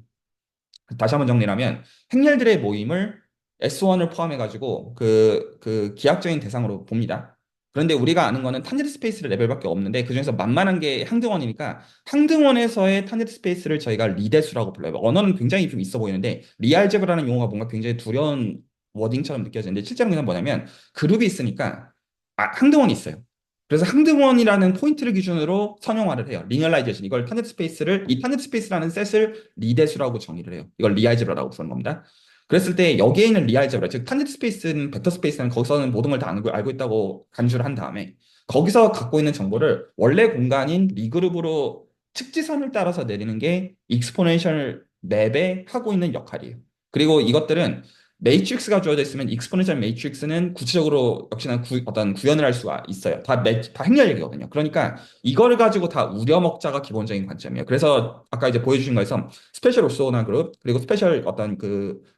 다시 한번 정리하면 행렬들의 모임을 S1을 포함해가지고 그 기하학적인 대상으로 봅니다. 그런데 우리가 아는 거는 탄젠트 스페이스 레벨밖에 없는데 그중에서 만만한 게 항등원이니까 항등원에서의 탄젠트 스페이스를 저희가 리대수라고 불러요. 언어는 굉장히 좀 있어 보이는데 리알제브라는 용어가 뭔가 굉장히 두려운 워딩처럼 느껴지는데 실제로는 그냥 뭐냐면 그룹이 있으니까 항등원이 있어요. 그래서 항등원이라는 포인트를 기준으로 선형화를 해요. 리니얼라이제이션. 이걸 탄젠트 스페이스를 이 탄젠트 스페이스라는 셋을 리대수라고 정의를 해요. 이걸 리알제브라라고 부르는 겁니다. 그랬을 때 여기에 있는 리알제브라, 즉 탄젠트 스페이스는 벡터 스페이스는 거기서는 모든 걸 다 알고 있다고 간주를 한 다음에 거기서 갖고 있는 정보를 원래 공간인 리그룹으로 측지선을 따라서 내리는 게 익스포넨셜 맵에 하고 있는 역할이에요. 그리고 이것들은 매트릭스가 주어져 있으면 익스포넨셜 매트릭스는 구체적으로 역시나 어떤 구현을 할 수가 있어요. 다 행렬 얘기거든요. 그러니까 이거를 가지고 다 우려먹자가 기본적인 관점이에요. 그래서 아까 이제 보여주신 거에서 스페셜 오소나 그룹 그리고 스페셜 어떤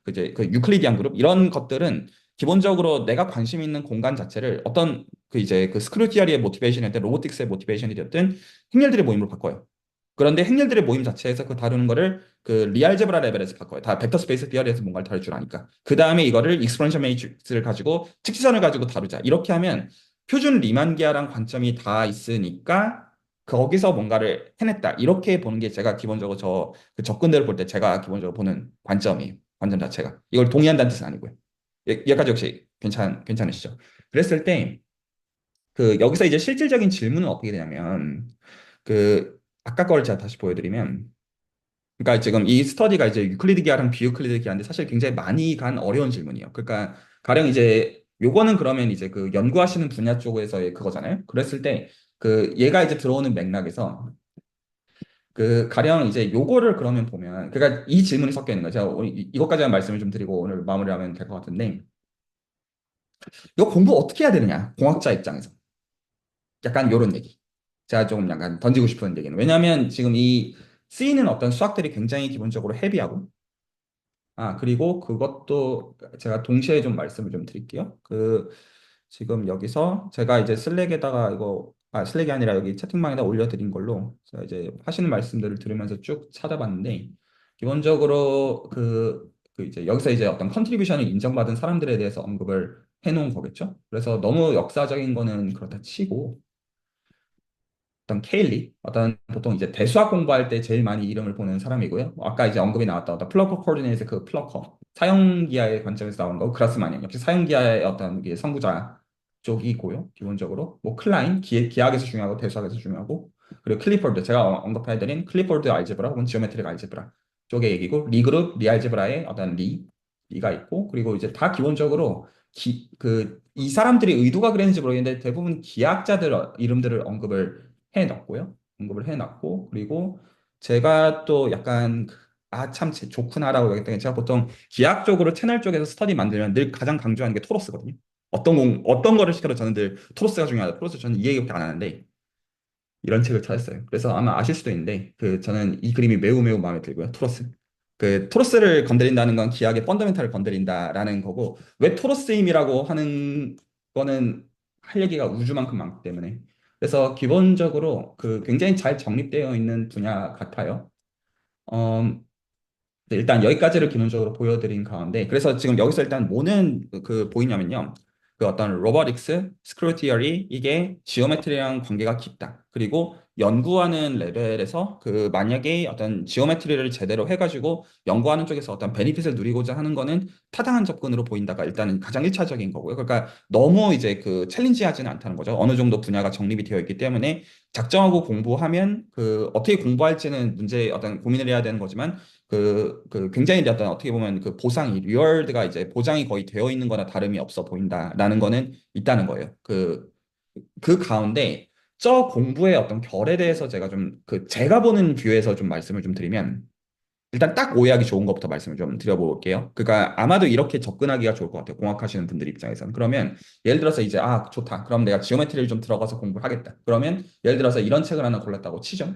이제 그 유클리디안 그룹 이런 것들은 기본적으로 내가 관심 있는 공간 자체를 어떤 그 이제 그 스크류 티어리의 모티베이션이 됐든 로보틱스의 모티베이션이 됐든 행렬들의 모임으로 바꿔요. 그런데 행렬들의 모임 자체에서 그 다루는 거를 그 리알제브라 레벨에서 바꿔요. 다 벡터 스페이스 디어리에서 뭔가를 다룰 줄 아니까. 그 다음에 이거를 익스포넨셜 매트릭스를 가지고 특지선을 가지고 다루자. 이렇게 하면 표준 리만기아랑 관점이 다 있으니까 거기서 뭔가를 해냈다. 이렇게 보는 게 제가 기본적으로 그 접근대로 볼 때 제가 기본적으로 보는 관점이에요. 관점 자체가. 이걸 동의한다는 뜻은 아니고요. 여기까지 혹시 괜찮으시죠? 그랬을 때 그 여기서 이제 실질적인 질문은 어떻게 되냐면 그 아까 거를 제가 다시 보여드리면 그러니까 지금 이 스터디가 이제 유클리드 기하랑 비유클리드 기하인데 사실 굉장히 많이 간 어려운 질문이에요. 그러니까 가령 이제 요거는 그러면 이제 그 연구하시는 분야 쪽에서의 그거잖아요. 그랬을 때 그 얘가 이제 들어오는 맥락에서 그 가령 이제 요거를 그러면 보면 그러니까 이 질문이 섞여 있는 거죠. 제가 오늘 이것까지만 말씀을 좀 드리고 오늘 마무리하면 될 것 같은데 이거 공부 어떻게 해야 되느냐? 공학자 입장에서. 약간 요런 얘기. 제가 조금 약간 던지고 싶은 얘기는. 왜냐하면 지금 이 쓰이는 어떤 수학들이 굉장히 기본적으로 헤비하고, 그리고 그것도 제가 동시에 좀 말씀을 좀 드릴게요. 지금 여기서 제가 이제 슬랙에다가 슬랙이 아니라 여기 채팅방에다 올려드린 걸로 제가 이제 하시는 말씀들을 들으면서 쭉 찾아봤는데, 기본적으로 이제 여기서 이제 어떤 컨트리뷰션을 인정받은 사람들에 대해서 언급을 해놓은 거겠죠. 그래서 너무 역사적인 거는 그렇다 치고, 어떤 케일리, 어떤 보통 이제 대수학 공부할 때 제일 많이 이름을 보는 사람이고요. 아까 이제 언급이 나왔던 어떤 플러커 코디네이트의 그 플러커, 사형기하의 관점에서 나온 거, 그라스마니안 역시 사형기하의 어떤 게 선구자 쪽이고요. 기본적으로 뭐 클라인, 기하학에서 중요하고 대수학에서 중요하고, 그리고 클리포드, 제가 언급해드린 클리포드 알제브라 혹은 지오메트릭 알제브라 쪽의 얘기고, 리그룹, 리알제브라의 어떤 리가 있고, 그리고 이제 다 기본적으로 이 사람들이 의도가 그랬는지 모르겠는데 대부분 기하학자들 이름들을 언급을 해놨고, 그리고 제가 또 약간, 참, 좋구나라고 여기 때문에 제가 보통 기하학 쪽으로 채널 쪽에서 스터디 만들면 늘 가장 강조하는 게 토로스거든요. 어떤 거를 시켜도 저는 늘 토로스가 중요하다. 토로스 저는 이 얘기밖에 안 하는데, 이런 책을 찾았어요. 그래서 아마 아실 수도 있는데, 저는 이 그림이 매우 매우 마음에 들고요. 토로스. 토로스를 건드린다는 건 기하학의 펀더멘탈을 건드린다라는 거고, 왜 토로스임이라고 하는 거는 할 얘기가 우주만큼 많기 때문에. 그래서 기본적으로 그 굉장히 잘 정립되어 있는 분야 같아요. 어, 네, 일단 여기까지를 기본적으로 보여드린 가운데, 그래서 지금 여기서 일단 뭐는 보이냐면요. 그 어떤 로보틱스, 스크류 티어리, 이게 지오메트리랑 관계가 깊다. 그리고 연구하는 레벨에서 그 만약에 어떤 지오메트리를 제대로 해가지고 연구하는 쪽에서 어떤 베니핏을 누리고자 하는 거는 타당한 접근으로 보인다가 일단은 가장 1차적인 거고요. 그러니까 너무 이제 그 챌린지하지는 않다는 거죠. 어느 정도 분야가 정립이 되어 있기 때문에 작정하고 공부하면 그 어떻게 공부할지는 문제 어떤 고민을 해야 되는 거지만 굉장히 어떤 어떻게 보면 그 보상이, 리워드가 이제 보장이 거의 되어 있는 거나 다름이 없어 보인다라는 거는 있다는 거예요. 그 가운데 저 공부의 어떤 결에 대해서 제가 좀 제가 보는 뷰에서 좀 말씀을 좀 드리면 일단 딱 오해하기 좋은 것부터 말씀을 좀 드려볼게요. 그러니까 아마도 이렇게 접근하기가 좋을 것 같아요. 공학하시는 분들 입장에서는. 그러면 예를 들어서 이제 좋다. 그럼 내가 지오메트리를 좀 들어가서 공부를 하겠다. 그러면 예를 들어서 이런 책을 하나 골랐다고 치죠.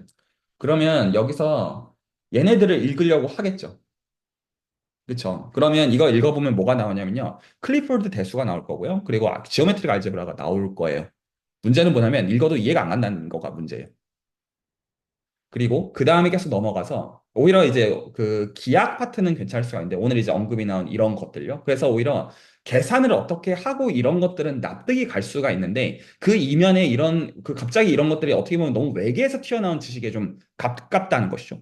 그러면 여기서 얘네들을 읽으려고 하겠죠. 그렇죠. 그러면 이거 읽어보면 뭐가 나오냐면요. 클리포드 대수가 나올 거고요. 그리고 지오메트릭 알제브라가 나올 거예요. 문제는 뭐냐면 읽어도 이해가 안 간다는 거가 문제예요. 그리고 그 다음에 계속 넘어가서 오히려 이제 그 기하 파트는 괜찮을 수가 있는데 오늘 이제 언급이 나온 이런 것들요. 그래서 오히려 계산을 어떻게 하고 이런 것들은 납득이 갈 수가 있는데 그 이면에 이런 갑자기 이런 것들이 어떻게 보면 너무 외계에서 튀어나온 지식에 좀 가깝다는 것이죠.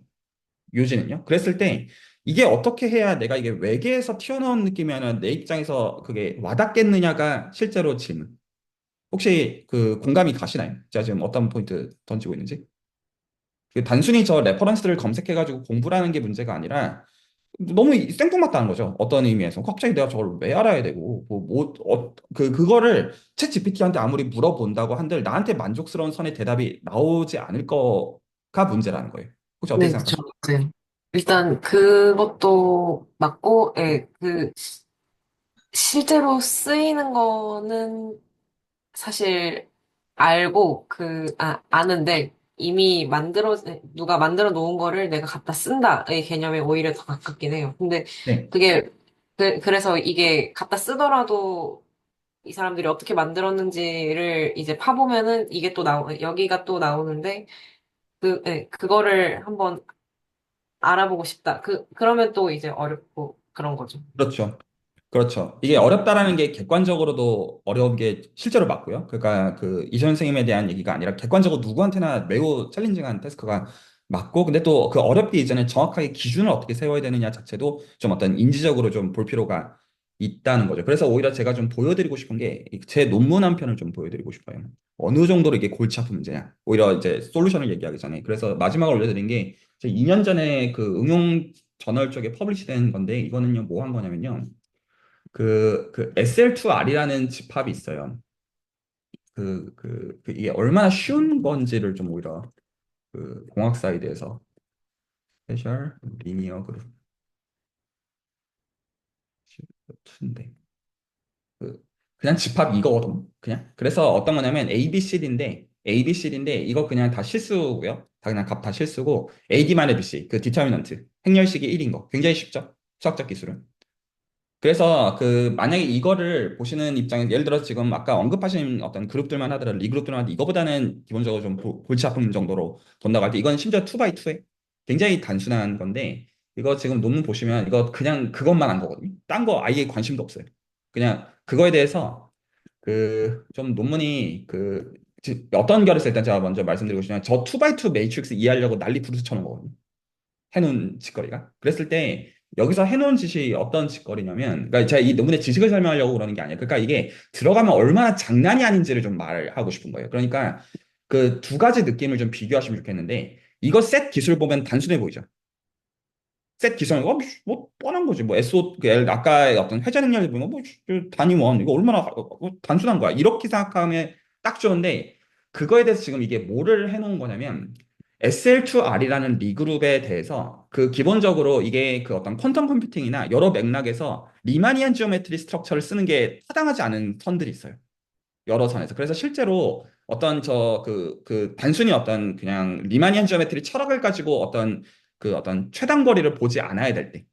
요지는요. 그랬을 때 이게 어떻게 해야 내가 이게 외계에서 튀어나온 느낌이면 내 입장에서 그게 와닿겠느냐가 실제로 질문. 혹시 그 공감이 가시나요? 제가 지금 어떤 포인트 던지고 있는지? 단순히 저 레퍼런스를 검색해가지고 공부라는 게 문제가 아니라 너무 생뚱맞다는 거죠. 어떤 의미에서. 갑자기 내가 저걸 왜 알아야 되고, 그거를 챗 GPT한테 아무리 물어본다고 한들 나한테 만족스러운 선의 대답이 나오지 않을 거가 문제라는 거예요. 혹시 어떻게 네, 그쵸. 생각하십니까? 네. 일단 그것도 맞고, 예, 실제로 쓰이는 거는 사실 알고, 아는데, 이미 누가 만들어 놓은 거를 내가 갖다 쓴다의 개념에 오히려 더 가깝긴 해요. 근데 네. 그게, 그래서 이게 갖다 쓰더라도 이 사람들이 어떻게 만들었는지를 이제 파보면은 여기가 또 나오는데, 그거를 한번 알아보고 싶다. 그러면 또 이제 어렵고 그런 거죠. 그렇죠. 그렇죠. 이게 어렵다라는 게 객관적으로도 어려운 게 실제로 맞고요. 그러니까 이현 선생님에 대한 얘기가 아니라 객관적으로 누구한테나 매우 챌린징한 태스크가 맞고, 근데 또 그 어렵기 이전에 정확하게 기준을 어떻게 세워야 되느냐 자체도 좀 어떤 인지적으로 좀 볼 필요가 있다는 거죠. 그래서 오히려 제가 좀 보여드리고 싶은 게 제 논문 한 편을 좀 보여드리고 싶어요. 어느 정도로 이게 골치 아픈 문제냐. 오히려 이제 솔루션을 얘기하기 전에. 그래서 마지막으로 올려드린 게 제 2년 전에 응용 저널 쪽에 퍼블리시 된 건데 이거는요 뭐 한 거냐면요. SL2R이라는 집합이 있어요. 이게 얼마나 쉬운 건지를 좀 오히려 공학 사이드에서 스페셜 리니어 그룹 2인데 그 그냥 집합 이거거든. 그냥 그래서 어떤 거냐면 ABCD인데 이거 그냥 다 실수고요. 다 그냥 값 다 실수고 AD-BC 디터미넌트 행렬식이 1인 거 굉장히 쉽죠. 수학적 기술은. 그래서 만약에 이거를 보시는 입장에 예를 들어서 지금 아까 언급하신 어떤 그룹들만 하더라도 리그룹들만 하더라도 이거보다는 기본적으로 좀 골치 아픈 정도로 본다고 할 때 이건 심지어 2x2에 굉장히 단순한 건데 이거 지금 논문 보시면 이거 그냥 그것만 한 거거든요. 딴 거 아예 관심도 없어요. 그냥 그거에 대해서 좀 논문이 어떤 결에서 일단 제가 먼저 말씀드리고 싶으면 저 2x2 매트릭스 이해하려고 난리 부르스 쳐놓은 거거든요. 해놓은 짓거리가. 그랬을 때 여기서 해놓은 짓이 어떤 짓거리냐면, 그러니까 제가 이 논문의 지식을 설명하려고 그러는 게 아니에요. 그러니까 이게 들어가면 얼마나 장난이 아닌지를 좀 말하고 싶은 거예요. 그러니까 그 두 가지 느낌을 좀 비교하시면 좋겠는데, 이거 셋 기술 보면 단순해 보이죠. 셋 기술, 뭐 뻔한 거지. 뭐 SO, 아까 어떤 회전 능력을 보면 단위 원 이거 얼마나 단순한 거야. 이렇게 생각하면 딱 좋은데 그거에 대해서 지금 이게 뭐를 해놓은 거냐면 SL2R이라는 리그룹에 대해서 기본적으로 이게 어떤 퀀텀 컴퓨팅이나 여러 맥락에서 리마니안 지오메트리 스트럭처를 쓰는 게 타당하지 않은 선들이 있어요. 여러 선에서. 그래서 실제로 어떤 단순히 어떤 그냥 리마니안 지오메트리 철학을 가지고 어떤 어떤 최단 거리를 보지 않아야 될 때.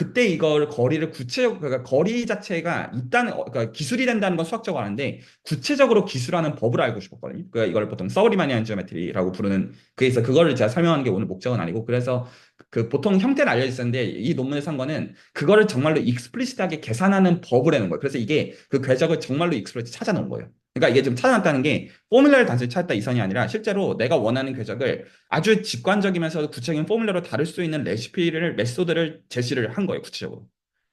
그때 이걸 거리를 구체적 그러니까 거리 자체가 일단 그러니까 기술이 된다는 건 수학적으로 아는데 구체적으로 기술하는 법을 알고 싶었거든요. 그러니까 이걸 보통 서브리마니안 지오메트리라고 부르는 그래서 그거를 제가 설명하는 게 오늘 목적은 아니고 그래서 그 보통 형태는 알려졌었는데 이 논문에서 한 거는 그거를 정말로 익스플리시트하게 계산하는 법을 해놓은 거예요. 그래서 이게 그 궤적을 정말로 익스플리시트 찾아놓은 거예요. 그러니까 이게 좀 찾아놨다는 게 포뮬러를 단순히 찾았다 이선이 아니라 실제로 내가 원하는 궤적을 아주 직관적이면서 구체적인 포뮬러로 다룰 수 있는 레시피를 메소드를 제시를 한 거예요, 구체적으로.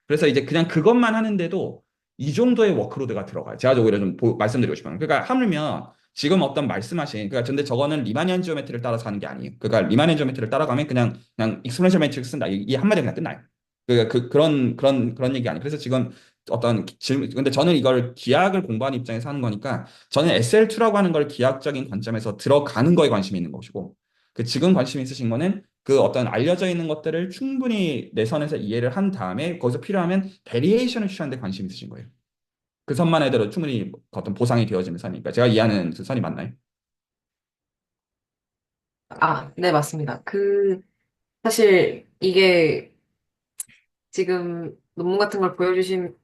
그래서 이제 그냥 그것만 하는데도 이 정도의 워크로드가 들어가요. 제가 오히려 좀 말씀드리고 싶어요. 그러니까 하물며 지금 어떤 말씀하신 그러니까 근데 저거는 리마니안 지오메트리를 따라서 하는 게 아니에요. 그러니까 리마니안 지오메트리를 따라가면 그냥 익스포넨셜 매트릭스 쓴다. 이 한마디로 그냥 끝나요. 그러니까 그런 얘기 아니에요. 그래서 지금 어떤 질문 근데 저는 이걸 기하학을 공부하는 입장에서 하는 거니까 저는 SL2라고 하는 걸 기하학적인 관점에서 들어가는 거에 관심이 있는 것이고 그 지금 관심 있으신 거는 그 어떤 알려져 있는 것들을 충분히 내 선에서 이해를 한 다음에 거기서 필요하면 베리에이션을 취하는 데 관심 있으신 거예요. 그 선만 해도 충분히 어떤 보상이 되어지는 선이니까 제가 이해하는 그 선이 맞나요? 아, 네, 맞습니다. 사실 이게 지금 논문 같은 걸 보여주시고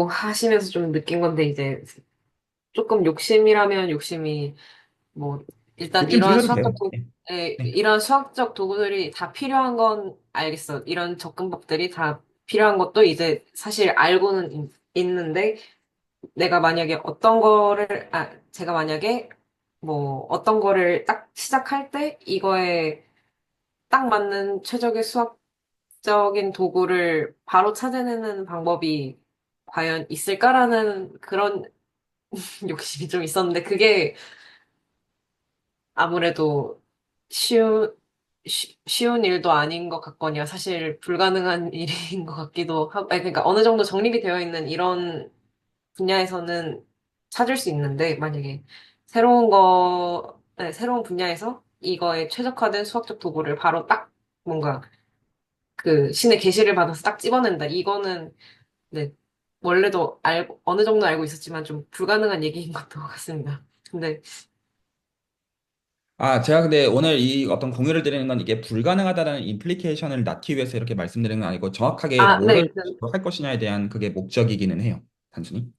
하시면서 좀 느낀 건데, 이제 조금 욕심이라면 욕심이, 뭐, 일단 욕심 부리셔도 돼요. 네. 네. 이런 수학적 도구들이 다 필요한 건 알겠어. 이런 접근법들이 다 필요한 것도 이제 사실 알고는 있는데, 제가 만약에 뭐 어떤 거를 딱 시작할 때 이거에 딱 맞는 최적의 수학적인 도구를 바로 찾아내는 방법이 과연 있을까라는 그런 욕심이 좀 있었는데 그게 아무래도 쉬운, 쉬운 일도 아닌 것 같거니와 사실 불가능한 일인 것 같기도 하고, 아니, 그러니까 어느 정도 정립이 되어 있는 이런 분야에서는 찾을 수 있는데, 만약에 새로운 분야에서 이거에 최적화된 수학적 도구를 바로 딱 뭔가 그 신의 계시를 받아서 딱 집어낸다. 이거는, 네, 원래도 어느 정도 알고 있었지만 좀 불가능한 얘기인 것도 같습니다. 근데, 아, 제가 근데 오늘 이 어떤 공유를 드리는 건 이게 불가능하다는 임플리케이션을 낳기 위해서 이렇게 말씀드리는 건 아니고 정확하게 네, 뭐를 할 것이냐에 대한 그게 목적이기는 해요. 단순히.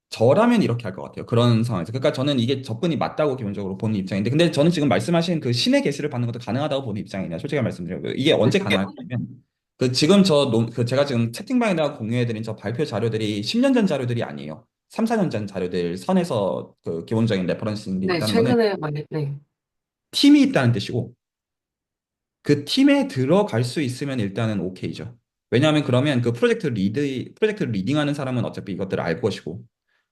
저라면 이렇게 할 것 같아요. 그런 상황에서. 그러니까 저는 이게 접근이 맞다고 기본적으로 보는 입장인데, 근데 저는 지금 말씀하신 그 신의 계시를 받는 것도 가능하다고 보는 입장이냐, 솔직히 말씀드려요. 이게 언제 가능하냐면, 지금 제가 지금 채팅방에다가 공유해드린 저 발표 자료들이 10년 전 자료들이 아니에요. 3, 4년 전 자료들 선에서 그 기본적인 레퍼런스들이 네, 있다는 거는 최근에 많이, 네. 팀이 있다는 뜻이고, 그 팀에 들어갈 수 있으면 일단은 오케이죠. 왜냐하면 그러면 그 프로젝트를 리딩하는 사람은 어차피 이것들을 알 것이고,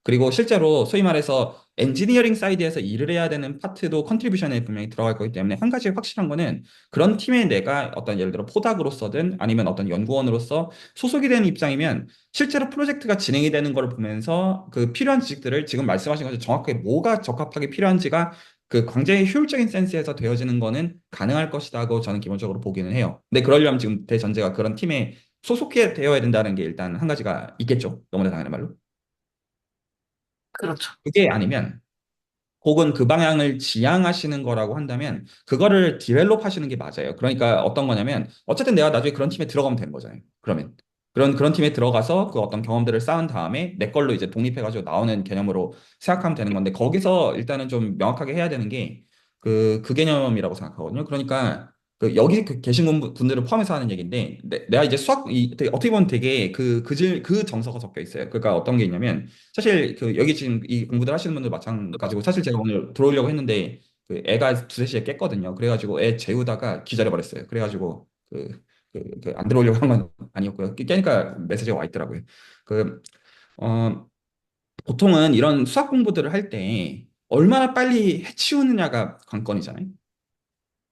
그리고 실제로 소위 말해서 엔지니어링 사이드에서 일을 해야 되는 파트도 컨트리뷰션에 분명히 들어갈 거기 때문에 한 가지 확실한 거는 그런 팀에 내가 어떤 예를 들어 포닥으로서든 아니면 어떤 연구원으로서 소속이 되는 입장이면 실제로 프로젝트가 진행이 되는 걸 보면서 그 필요한 지식들을 지금 말씀하신 것처럼 정확하게 뭐가 적합하게 필요한지가 그 굉장히 효율적인 센스에서 되어지는 거는 가능할 것이라고 저는 기본적으로 보기는 해요. 근데 그러려면 지금 대전제가 그런 팀에 소속해 되어야 된다는 게 일단 한 가지가 있겠죠. 너무나 당연한 말로. 그렇죠. 그게 아니면 혹은 그 방향을 지향하시는 거라고 한다면 그거를 디벨롭 하시는 게 맞아요. 그러니까 어떤 거냐면 어쨌든 내가 나중에 그런 팀에 들어가면 되는 거잖아요. 그러면 그런 팀에 들어가서 그 어떤 경험들을 쌓은 다음에 내 걸로 이제 독립해가지고 나오는 개념으로 생각하면 되는 건데 거기서 일단은 좀 명확하게 해야 되는 게 그 개념이라고 생각하거든요. 그러니까 여기 계신 분들을 포함해서 하는 얘기인데 내가 이제 어떻게 보면 되게 그 정서가 섞여 있어요. 그러니까 어떤 게 있냐면 사실 여기 지금 이 공부들 하시는 분들 마찬가지고 사실 제가 오늘 들어오려고 했는데 애가 두세 시에 깼거든요. 그래가지고 애 재우다가 기절해 버렸어요. 그래가지고 안 들어오려고 한 건 아니었고요. 깨니까 메시지가 와 있더라고요. 그 어, 보통은 이런 수학 공부들을 할 때 얼마나 빨리 해치우느냐가 관건이잖아요.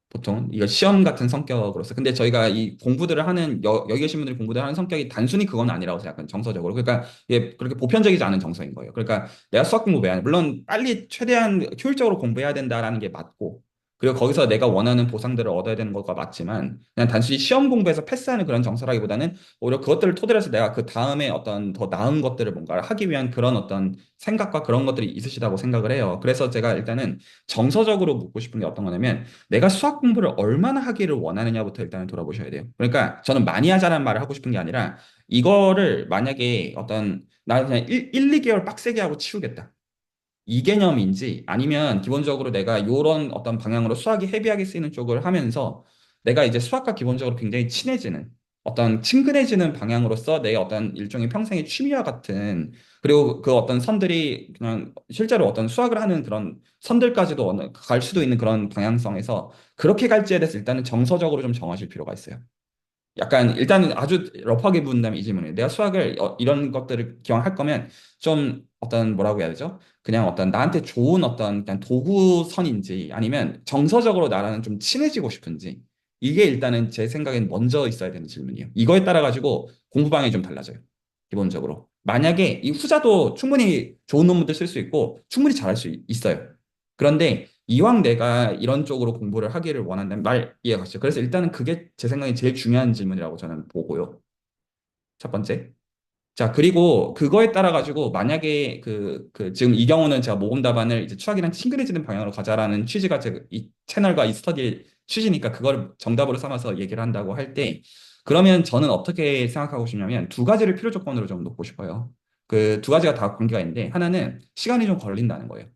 보통 이거 시험 같은 성격으로서 근데 저희가 이 공부들을 하는 여기 계신 분들이 공부들을 하는 성격이 단순히 그건 아니라고 생각해요 정서적으로 그러니까 이게 그렇게 보편적이지 않은 정서인 거예요 그러니까 내가 수학 공부 왜 하냐 물론 빨리 최대한 효율적으로 공부해야 된다라는 게 맞고 그리고 거기서 내가 원하는 보상들을 얻어야 되는 것과 맞지만 그냥 단순히 시험 공부에서 패스하는 그런 정서라기보다는 오히려 그것들을 토대로 해서 내가 그 다음에 어떤 더 나은 것들을 뭔가 하기 위한 그런 어떤 생각과 그런 것들이 있으시다고 생각을 해요. 그래서 제가 일단은 정서적으로 묻고 싶은 게 어떤 거냐면 내가 수학 공부를 얼마나 하기를 원하느냐부터 일단은 돌아보셔야 돼요. 그러니까 저는 많이 하자는 말을 하고 싶은 게 아니라 이거를 만약에 어떤 나 그냥 2개월 빡세게 하고 치우겠다. 이 개념인지 아니면 기본적으로 내가 이런 어떤 방향으로 수학이 헤비하게 쓰이는 쪽을 하면서 내가 이제 수학과 기본적으로 굉장히 친해지는 어떤 친근해지는 방향으로서 내 어떤 일종의 평생의 취미와 같은 그리고 그 어떤 선들이 그냥 실제로 어떤 수학을 하는 그런 선들까지도 갈 수도 있는 그런 방향성에서 그렇게 갈지에 대해서 일단은 정서적으로 좀 정하실 필요가 있어요. 약간 일단은 아주 러프하게 묻는다면 이 질문이에요. 내가 수학을 이런 것들을 기왕 할 거면 좀 어떤 뭐라고 해야 되죠? 그냥 어떤 나한테 좋은 어떤 그냥 도구선인지 아니면 정서적으로 나랑은 좀 친해지고 싶은지 이게 일단은 제 생각엔 먼저 있어야 되는 질문이에요. 이거에 따라 가지고 공부 방향이 좀 달라져요. 기본적으로. 만약에 이 후자도 충분히 좋은 논문들 쓸 수 있고 충분히 잘할 수 있어요. 그런데 이왕 내가 이런 쪽으로 공부를 하기를 원한다면 말 이해가 가시죠. 그래서 일단은 그게 제 생각에 제일 중요한 질문이라고 저는 보고요. 첫 번째. 자, 그리고 그거에 따라 가지고 만약에 지금 이 경우는 제가 모금 답안을 이제 추학이랑 친근해지는 방향으로 가자라는 취지가 이 채널과 이 스터디의 취지니까 그걸 정답으로 삼아서 얘기를 한다고 할 때 그러면 저는 어떻게 생각하고 싶냐면 두 가지를 필요 조건으로 좀 놓고 싶어요. 그 두 가지가 다 관계가 있는데 하나는 시간이 좀 걸린다는 거예요.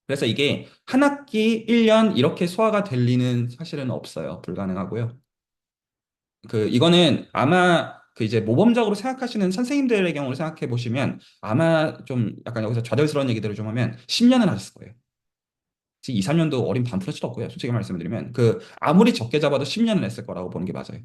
그래서 이게 한 학기 1년 이렇게 소화가 될 리는 사실은 없어요. 불가능하고요. 이거는 아마 그 이제 모범적으로 생각하시는 선생님들의 경우를 생각해 보시면 아마 좀 약간 여기서 좌절스러운 얘기들을 좀 하면 10년은 하셨을 거예요. 지금 2, 3년도 어린 반프로치도 없고요. 솔직히 말씀드리면 아무리 적게 잡아도 10년은 했을 거라고 보는 게 맞아요.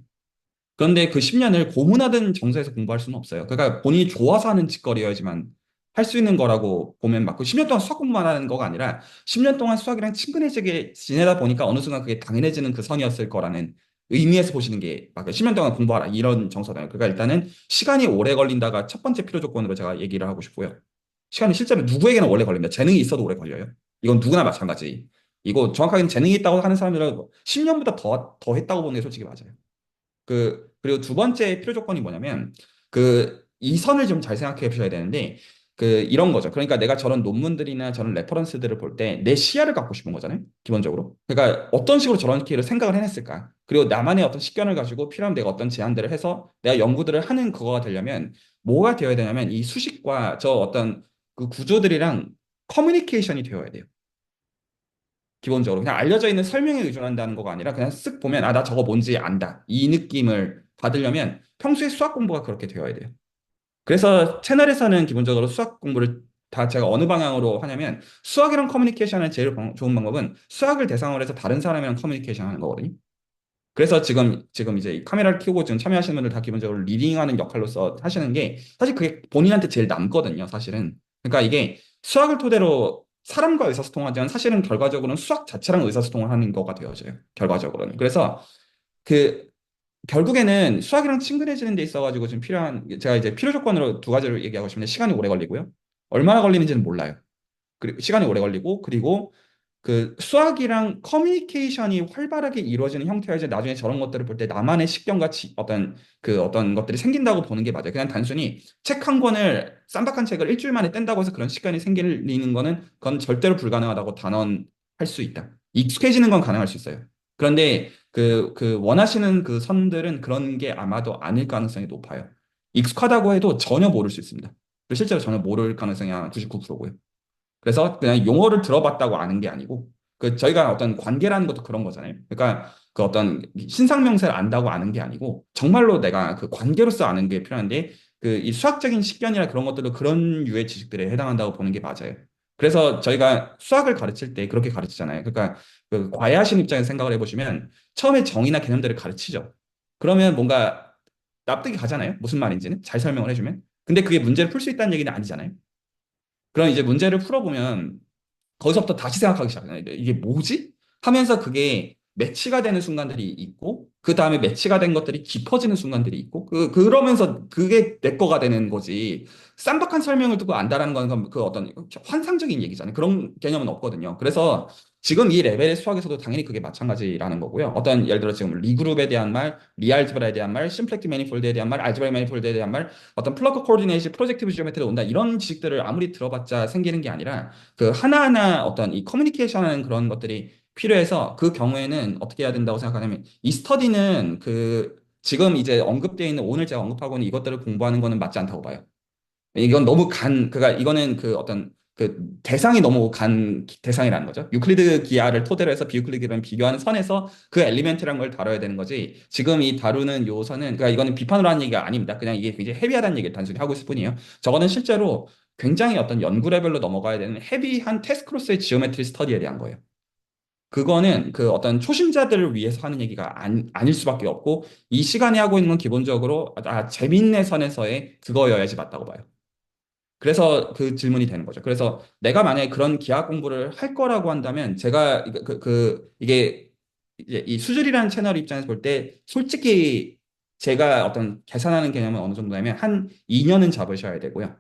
그런데 그 10년을 고문하던 정서에서 공부할 수는 없어요. 그러니까 본인이 좋아서 하는 짓거리여야지만 할 수 있는 거라고 보면 맞고 10년 동안 수학 공부만 하는 거가 아니라 10년 동안 수학이랑 친근해지게 지내다 보니까 어느 순간 그게 당연해지는 그 선이었을 거라는 의미에서 보시는 게 맞아요. 10년 동안 공부하라 이런 정서잖아요. 그러니까 일단은 시간이 오래 걸린다가 첫 번째 필요 조건으로 제가 얘기를 하고 싶고요. 시간이 실제로 누구에게나 오래 걸립니다. 재능이 있어도 오래 걸려요. 이건 누구나 마찬가지. 이거 정확하게 재능이 있다고 하는 사람들은 10년보다 더 했다고 보는 게 솔직히 맞아요. 그리고 두 번째 필요 조건이 뭐냐면, 이 선을 좀 잘 생각해 보셔야 되는데, 이런 거죠. 그러니까 내가 저런 논문들이나 저런 레퍼런스들을 볼 때 내 시야를 갖고 싶은 거잖아요. 기본적으로. 그러니까 어떤 식으로 저런 기회를 생각을 해냈을까? 그리고 나만의 어떤 식견을 가지고 필요하면 내가 어떤 제안들을 해서 내가 연구들을 하는 그거가 되려면 뭐가 되어야 되냐면 이 수식과 저 어떤 그 구조들이랑 커뮤니케이션이 되어야 돼요. 기본적으로 그냥 알려져 있는 설명에 의존한다는 거가 아니라 그냥 쓱 보면 아, 나 저거 뭔지 안다. 이 느낌을 받으려면 평소에 수학 공부가 그렇게 되어야 돼요. 그래서 채널에서는 기본적으로 수학 공부를 다 제가 어느 방향으로 하냐면 수학이랑 커뮤니케이션의 제일 좋은 방법은 수학을 대상으로 해서 다른 사람이랑 커뮤니케이션 하는 거거든요. 그래서 지금 이제 이 카메라를 켜고 지금 참여하시는 분들 다 기본적으로 리딩하는 역할로서 하시는 게 사실 그게 본인한테 제일 남거든요, 사실은. 그러니까 이게 수학을 토대로 사람과 의사소통하지만 사실은 결과적으로는 수학 자체랑 의사소통을 하는 거가 되어져요. 결과적으로는. 그래서 그 결국에는 수학이랑 친근해지는 데 있어가지고 지금 필요한 제가 이제 필요 조건으로 두 가지를 얘기하고 싶은데 시간이 오래 걸리고요. 얼마나 걸리는지는 몰라요. 그리고 시간이 오래 걸리고 그리고 수학이랑 커뮤니케이션이 활발하게 이루어지는 형태여야지 나중에 저런 것들을 볼 때 나만의 식견과 어떤 것들이 생긴다고 보는 게 맞아요. 그냥 단순히 책 한 권을 쌈박한 책을 일주일 만에 뗀다고 해서 그런 식견이 생기는 거는 그건 절대로 불가능하다고 단언할 수 있다. 익숙해지는 건 가능할 수 있어요. 그런데 원하시는 그 선들은 그런 게 아마도 아닐 가능성이 높아요. 익숙하다고 해도 전혀 모를 수 있습니다. 그리고 실제로 전혀 모를 가능성이 한 99%고요. 그래서 그냥 용어를 들어봤다고 아는 게 아니고 저희가 어떤 관계라는 것도 그런 거잖아요. 그러니까 그 어떤 신상 명세를 안다고 아는 게 아니고 정말로 내가 그 관계로서 아는 게 필요한데 이 수학적인 식견이나 그런 것들도 그런 유의 지식들에 해당한다고 보는 게 맞아요. 그래서 저희가 수학을 가르칠 때 그렇게 가르치잖아요. 그러니까 과외하시는 입장에서 생각을 해보시면 처음에 정의나 개념들을 가르치죠. 그러면 뭔가 납득이 가잖아요. 무슨 말인지는 잘 설명을 해주면. 근데 그게 문제를 풀 수 있다는 얘기는 아니잖아요. 그럼 이제 문제를 풀어보면 거기서부터 다시 생각하기 시작해요. 이게 뭐지? 하면서 그게 매치가 되는 순간들이 있고 그 다음에 매치가 된 것들이 깊어지는 순간들이 있고, 그러면서 그게 내 거가 되는 거지. 쌈박한 설명을 두고 안다라는 건 그 어떤 환상적인 얘기잖아요. 그런 개념은 없거든요. 그래서 지금 이 레벨의 수학에서도 당연히 그게 마찬가지라는 거고요. 어떤 예를 들어 지금 리그룹에 대한 말, 리알즈브라에 대한 말, 심플렉트 매니폴드에 대한 말, 알즈브라 매니폴드에 대한 말, 어떤 플러그 코디네이션, 프로젝티브 지오메트리가 온다 이런 지식들을 아무리 들어봤자 생기는 게 아니라 그 하나하나 어떤 이 커뮤니케이션하는 그런 것들이 필요해서 그 경우에는 어떻게 해야 된다고 생각하냐면 이 스터디는 그 지금 이제 언급되어 있는 오늘 제가 언급하고 있는 이것들을 공부하는 거는 맞지 않다고 봐요. 이건 너무 그러니까 이거는 그 어떤 그 대상이 너무 대상이라는 거죠. 유클리드 기하를 토대로 해서 비유클리드 기하랑 비교하는 선에서 그 엘리멘트라는 걸 다뤄야 되는 거지. 지금 이 다루는 요선은 그러니까 이거는 비판으로 하는 얘기가 아닙니다. 그냥 이게 굉장히 헤비하다는 얘기를 단순히 하고 있을 뿐이에요. 저거는 실제로 굉장히 어떤 연구 레벨로 넘어가야 되는 헤비한 테스크로스의 지오메트리 스터디에 대한 거예요. 그거는 그 어떤 초심자들을 위해서 하는 얘기가 아닐 수밖에 없고 이 시간에 하고 있는 건 기본적으로 재밌네 선에서의 그거여야지 맞다고 봐요. 그래서 그 질문이 되는 거죠. 그래서 내가 만약에 그런 기하 공부를 할 거라고 한다면 제가 이게 이제 이 수술이라는 채널 입장에서 볼 때 솔직히 제가 어떤 계산하는 개념은 어느 정도냐면 한 2년은 잡으셔야 되고요.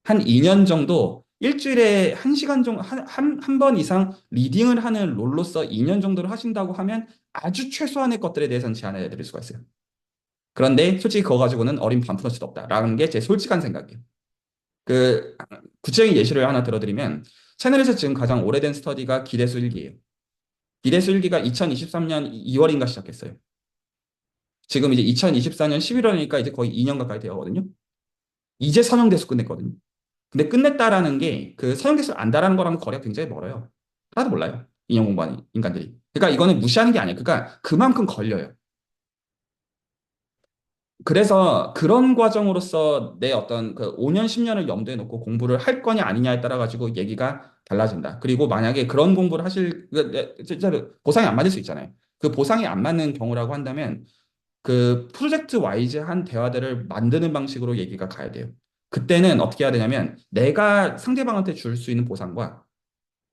한 2년 정도 일주일에 1시간 정도 한 번 이상 리딩을 하는 롤로서 2년 정도를 하신다고 하면 아주 최소한의 것들에 대해서는 제안해 드릴 수가 있어요. 그런데 솔직히 그거 가지고는 어린 반푼어치도 없다라는 게 제 솔직한 생각이에요. 그 구체적인 예시를 하나 들어드리면 채널에서 지금 가장 오래된 스터디가 기대수 일기예요. 기대수 일기가 2023년 2월인가 시작했어요. 지금 이제 2024년 11월이니까 이제 거의 2년 가까이 되었거든요. 이제 선형대수 끝냈거든요. 근데 끝냈다라는 게 그 선형대수를 안다라는 거랑 거리가 굉장히 멀어요. 하나도 몰라요. 인형 공부하는 인간들이. 그러니까 이거는 무시하는 게 아니에요. 그러니까 그만큼 걸려요. 그래서 그런 과정으로서 내 어떤 그 5년, 10년을 염두에 놓고 공부를 할 거냐 아니냐에 따라 가지고 얘기가 달라진다. 그리고 만약에 그런 공부를 진짜로 보상이 안 맞을 수 있잖아요. 그 보상이 안 맞는 경우라고 한다면 그 프로젝트 와이즈한 대화들을 만드는 방식으로 얘기가 가야 돼요. 그때는 어떻게 해야 되냐면 내가 상대방한테 줄 수 있는 보상과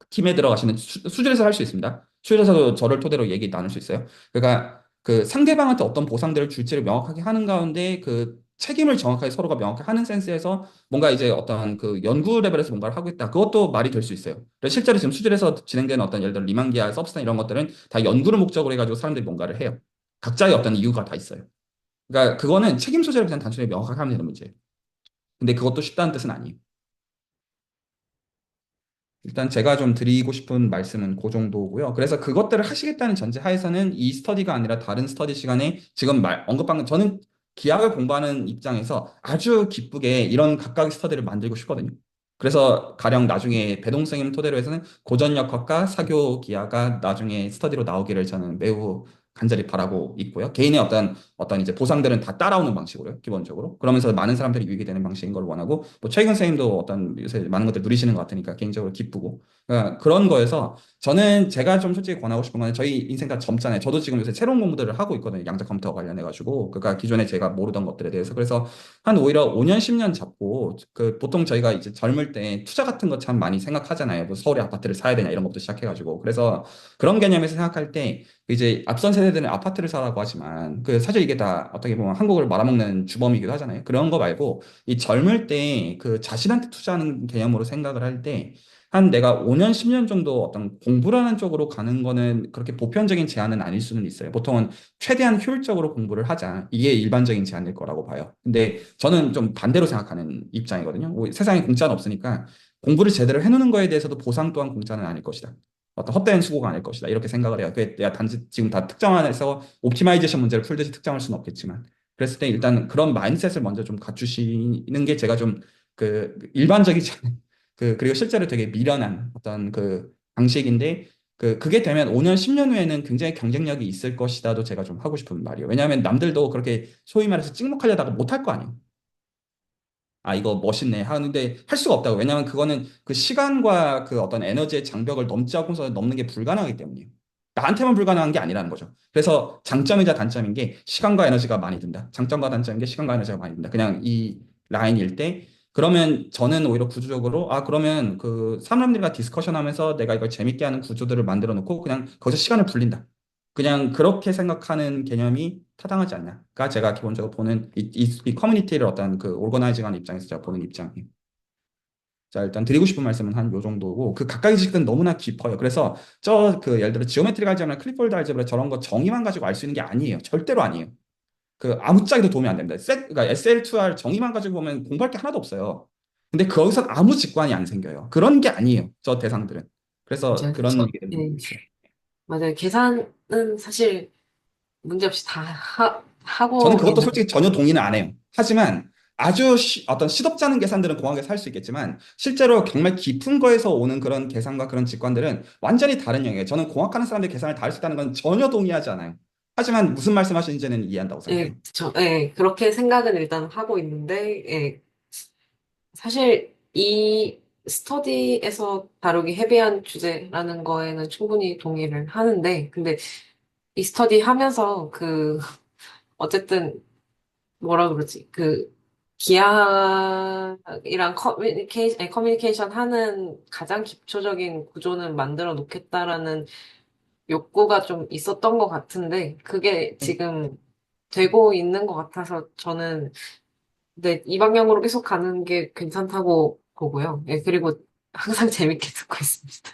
팀에 들어가시면 수준에서 할 수 있습니다. 수준에서도 저를 토대로 얘기 나눌 수 있어요. 그러니까 그 상대방한테 어떤 보상들을 줄지를 명확하게 하는 가운데 그 책임을 정확하게 서로가 명확하게 하는 센스에서 뭔가 이제 어떤 그 연구 레벨에서 뭔가를 하고 있다. 그것도 말이 될 수 있어요. 그래서 실제로 지금 수준에서 진행되는 어떤 예를 들어 리만기아, 서브스탄 이런 것들은 다 연구를 목적으로 해가지고 사람들이 뭔가를 해요. 각자의 어떤 이유가 다 있어요. 그러니까 그거는 책임 소재를 그냥 단순히 명확하게 하면 되는 문제예요. 근데 그것도 쉽다는 뜻은 아니에요. 일단 제가 좀 드리고 싶은 말씀은 그 정도고요. 그래서 그것들을 하시겠다는 전제 하에서는 이 스터디가 아니라 다른 스터디 시간에 지금 언급한 저는 기하를 공부하는 입장에서 아주 기쁘게 이런 각각의 스터디를 만들고 싶거든요. 그래서 가령 나중에 배동 선생님 토대로 해서는 고전역학과 사교 기하가 나중에 스터디로 나오기를 저는 매우 간절히 바라고 있고요. 개인의 어떤 이제 보상들은 다 따라오는 방식으로요, 기본적으로. 그러면서 많은 사람들이 유익이 되는 방식인 걸 원하고, 뭐 최근 선생님도 어떤 요새 많은 것들 누리시는 것 같으니까 개인적으로 기쁘고. 그러니까 그런 거에서 저는 제가 좀 솔직히 권하고 싶은 거는 저희 인생 다 젊잖아요. 저도 지금 요새 새로운 공부들을 하고 있거든요. 양자 컴퓨터 관련해가지고. 그러니까 기존에 제가 모르던 것들에 대해서. 그래서 한 오히려 5년, 10년 잡고, 그 보통 저희가 이제 젊을 때 투자 같은 거 참 많이 생각하잖아요. 뭐 서울에 아파트를 사야 되냐 이런 것부터 시작해가지고. 그래서 그런 개념에서 생각할 때 이제 앞선 세대들은 아파트를 사라고 하지만 그 사실 이게 다 어떻게 보면 한국을 말아먹는 주범이기도 하잖아요. 그런 거 말고 이 젊을 때 그 자신한테 투자하는 개념으로 생각을 할 때 한 내가 5년, 10년 정도 어떤 공부라는 쪽으로 가는 거는 그렇게 보편적인 제안은 아닐 수는 있어요. 보통은 최대한 효율적으로 공부를 하자. 이게 일반적인 제안일 거라고 봐요. 근데 저는 좀 반대로 생각하는 입장이거든요. 세상에 공짜는 없으니까 공부를 제대로 해놓는 거에 대해서도 보상 또한 공짜는 아닐 것이다. 어떤 헛된 수고가 아닐 것이다. 이렇게 생각을 해요. 그게 내가 단지 지금 다 특정 안에서 옵티마이제이션 문제를 풀듯이 특정할 수는 없겠지만. 그랬을 때 일단 그런 마인드셋을 먼저 좀 갖추시는 게 제가 좀 그 일반적이지 않은 그리고 실제로 되게 미련한 어떤 그 방식인데 그게 되면 5년, 10년 후에는 굉장히 경쟁력이 있을 것이다도 제가 좀 하고 싶은 말이에요. 왜냐하면 남들도 그렇게 소위 말해서 찍먹하려다가 못할 거 아니에요. 아, 이거 멋있네 하는데 할 수가 없다고. 왜냐하면 그거는 그 시간과 그 어떤 에너지의 장벽을 넘지 않고서 넘는 게 불가능하기 때문이에요. 나한테만 불가능한 게 아니라는 거죠. 그래서 장점이자 단점인 게 시간과 에너지가 많이 든다. 장점과 단점인 게 시간과 에너지가 많이 든다. 그냥 이 라인일 때 그러면 저는 오히려 구조적으로 그러면 그 사람들과 디스커션 하면서 내가 이걸 재밌게 하는 구조들을 만들어 놓고 그냥 거기서 시간을 불린다. 그냥 그렇게 생각하는 개념이 타당하지 않냐가 제가 기본적으로 보는 이 커뮤니티를 어떤 그 오르거나이징하는 입장에서 제가 보는 입장이에요. 자, 일단 드리고 싶은 말씀은 한 요 정도고, 그 각각의 지식은 너무나 깊어요. 그래서 그 예를 들어 지오메트릭 알제브라, 클립보드 알제브라 저런 거 정의만 가지고 알 수 있는 게 아니에요. 절대로 아니에요. 그 아무짝에도 도움이 안 됩니다. 그러니까 SL2R 정의만 가지고 보면 공부할 게 하나도 없어요. 근데 거기서 아무 직관이 안 생겨요. 그런 게 아니에요. 저 대상들은. 그래서 맞아요. 그런 얘기를 네, 드리고 있어요. 맞아요. 계산은 사실 문제없이 다 저는 하고 그것도 있는. 솔직히 전혀 동의는 안 해요. 하지만 아주 어떤 시덥지 않은 계산들은 공학에서 할 수 있겠지만 실제로 정말 깊은 거에서 오는 그런 계산과 그런 직관들은 완전히 다른 영역이에요. 저는 공학하는 사람들이 계산을 다 할 수 있다는 건 전혀 동의하지 않아요. 하지만 무슨 말씀하시는지는 이해한다고 생각해요. 예, 그렇게 생각은 일단 하고 있는데, 사실 이 스터디에서 다루기 헤비한 주제라는 거에는 충분히 동의를 하는데, 근데 이 스터디 하면서 어쨌든 뭐라 그러지? 기하이랑 커뮤니케이션 하는 가장 기초적인 구조는 만들어 놓겠다라는 욕구가 좀 있었던 것 같은데, 그게 지금 되고 있는 것 같아서 저는 네, 이 방향으로 계속 가는 게 괜찮다고 보고요. 예, 그리고 항상 재밌게 듣고 있습니다.